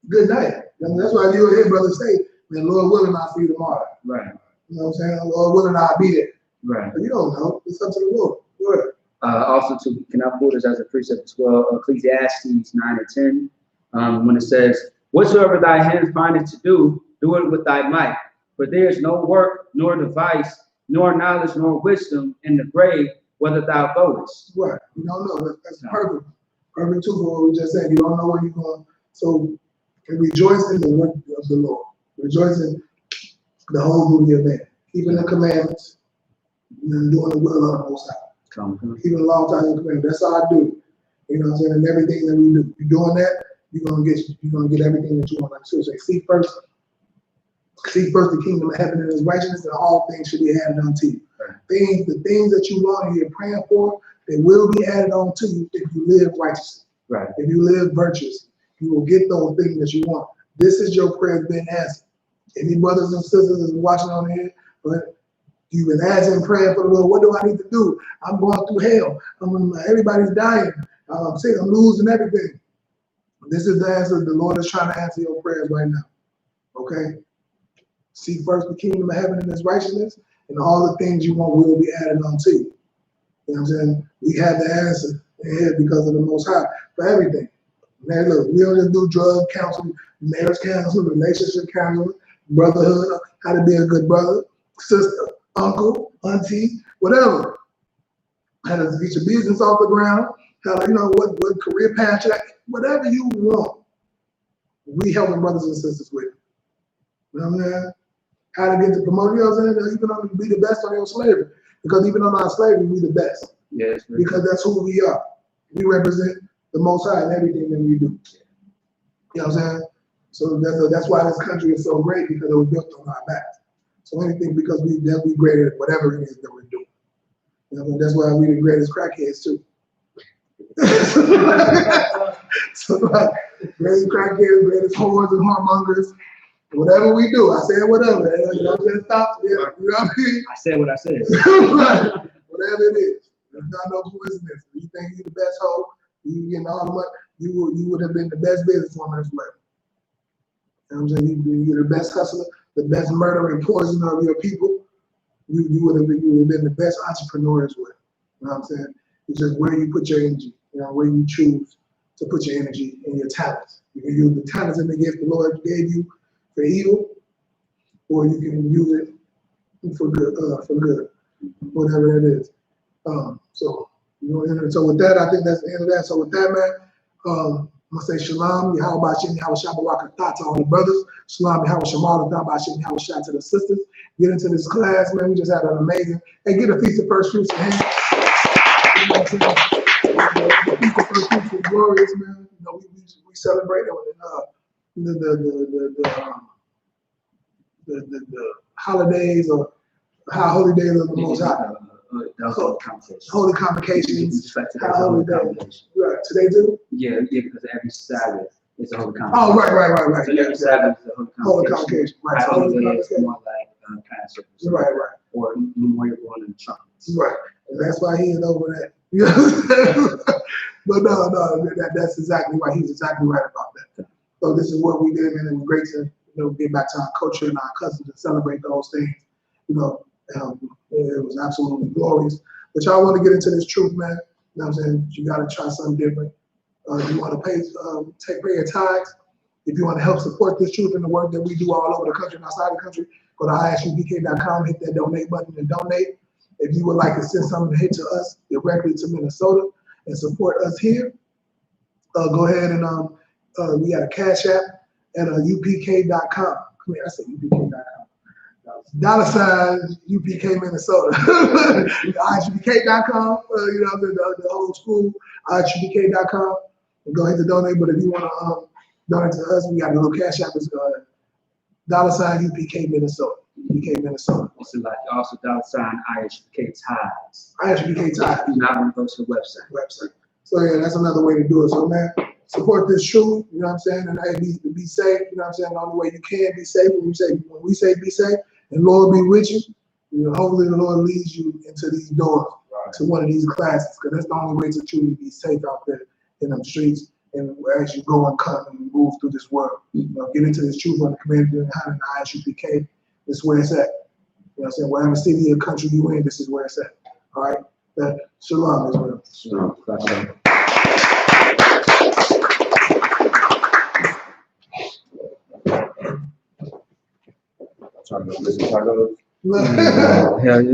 good night. And that's why you'll hear brothers say, man, Lord willing, I'll see you tomorrow. Right. You know what I'm saying? Lord willing, I'll be there. Right. But you don't know. It's up to the Lord. Go ahead. Also, can I pull this as a precept as well? Ecclesiastes 9 and 10, when it says, "Whatsoever thy hands findeth to do, do it with thy might. For there is no work, nor device, nor knowledge, nor wisdom in the grave, whether thou goest." Right. You don't know. That's perfect. Perfect too for what we just said. You don't know where you're going. So rejoice in the work of the Lord. Rejoice in the whole duty of man. Keeping the commandments and doing the will of the Most High. Keeping the law, time, and commandments. That's all I do. You know what I'm saying? And everything that we do. You're doing that, you're gonna get everything that you want. Like so say, seek first the kingdom of heaven and his righteousness, and all things should be added unto you. Right. The things that you want and you're praying for, they will be added on to you if you live righteously. Right. If you live virtuously, you will get those things that you want. This is your prayer being answered. Any brothers and sisters that's watching on here, but you've been asking, praying for the Lord, what do I need to do? I'm going through hell. Everybody's dying. I'm sick. I'm losing everything. This is the answer. The Lord is trying to answer your prayers right now. Okay? Seek first the kingdom of heaven and his righteousness, and all the things you want will be added unto you. You know what I'm saying? We have the answer here because of the Most High for everything. Man, look, we don't just do drug counseling, marriage counseling, relationship counseling, brotherhood, how to be a good brother, sister, uncle, auntie, whatever. How to get your business off the ground, how to, what career path, whatever you want, we helping brothers and sisters with. You know what I'm saying? How to get to promote, you know what I'm saying? Even though we be the best on your slavery. Because even on our slavery, we the best. Yes. Because that's who we are. We represent the Most High in everything that we do. You know what I'm saying? So that's why this country is so great, because it was built on our backs. So anything, because we're greater at whatever it is that we're doing. You know, that's why we the greatest crackheads too. So greatest crackheads, greatest whores and whoremongers. Whatever we do, I said whatever. You know what I'm saying? Stop. Yeah, you know what I mean? I said what I said. Right. Whatever it is. It's not no coincidence. You think you're the best hoe, you getting all the money, you would have been the best businesswoman as well. You know what I'm saying? You're the best hustler, the best murderer and poisoner of your people. You would have been the best entrepreneur as well. You know what I'm saying? It's just where you put your energy, where you choose to put your energy and your talents. You can use the talents and the gift the Lord gave you for evil, or you can use it for good, whatever it is. So with that, I think that's the end of that. So with that, man, I'm gonna say shalom, Yahweh Shem, Yahweh Shabbat to all the brothers. Shalom, Yahweh Shemar, Yahweh Shem, Yahweh Shabbat to the sisters. Get into this class, man. We just had an amazing, and get a feast of first fruits in hand. You know what I'm saying? The feast of first fruits was glorious, man. We celebrated the holidays or high holy days of the Most High. Holy convocations. High holy days. Right. Today too? Yeah, because every Sabbath is a holy convocation. Oh, right. So every Sabbath is a holy convocation. Right. High holy day is more like Passover. Right. Or Memorial Born in the Trumpets. Right. And that's why he is over that. You know what I'm saying? But no, that's exactly right. He's exactly right about that. So this is what we did, and it was great to get back to our culture and our customs and celebrate those things. It was absolutely glorious. But y'all want to get into this truth, man. You know what I'm saying? You got to try something different. You want to pay your tithes. If you want to help support this truth and the work that we do all over the country and outside the country, go to I.S.U.P.K.com, hit that donate button and donate. If you would like to send something to hit to us directly to Minnesota and support us here, go ahead and we got a Cash App at UPK.com. I mean, I said UPK.com. $ UPK Minnesota. I.S.U.P.K.com, the old school, I.S.U.P.K.com. And go ahead and donate. But if you want to donate to us, we got a little Cash App. It's $ UPK Minnesota. UPK Minnesota. Also $I.S.U.P.K Ties. I.S.U.P.K Ties. Now we go to the website. So yeah, that's another way to do it. So man, support this truth, you know what I'm saying? And hey, be safe, you know what I'm saying? The only way you can be safe when we say be safe, and Lord be with you. Hopefully the Lord leads you into these doors, to one of these classes, because that's the only way to truly be safe out there in them streets. And as you go and come and move through this world, get into this truth on the commandment of YAHANNA and I.S.U.P.K. This is where it's at. You know what I'm saying? Whatever city or country you in, this is where it's at. All right? Shalom, Israel. Shalom. Trying to listen to Look. Hell yeah.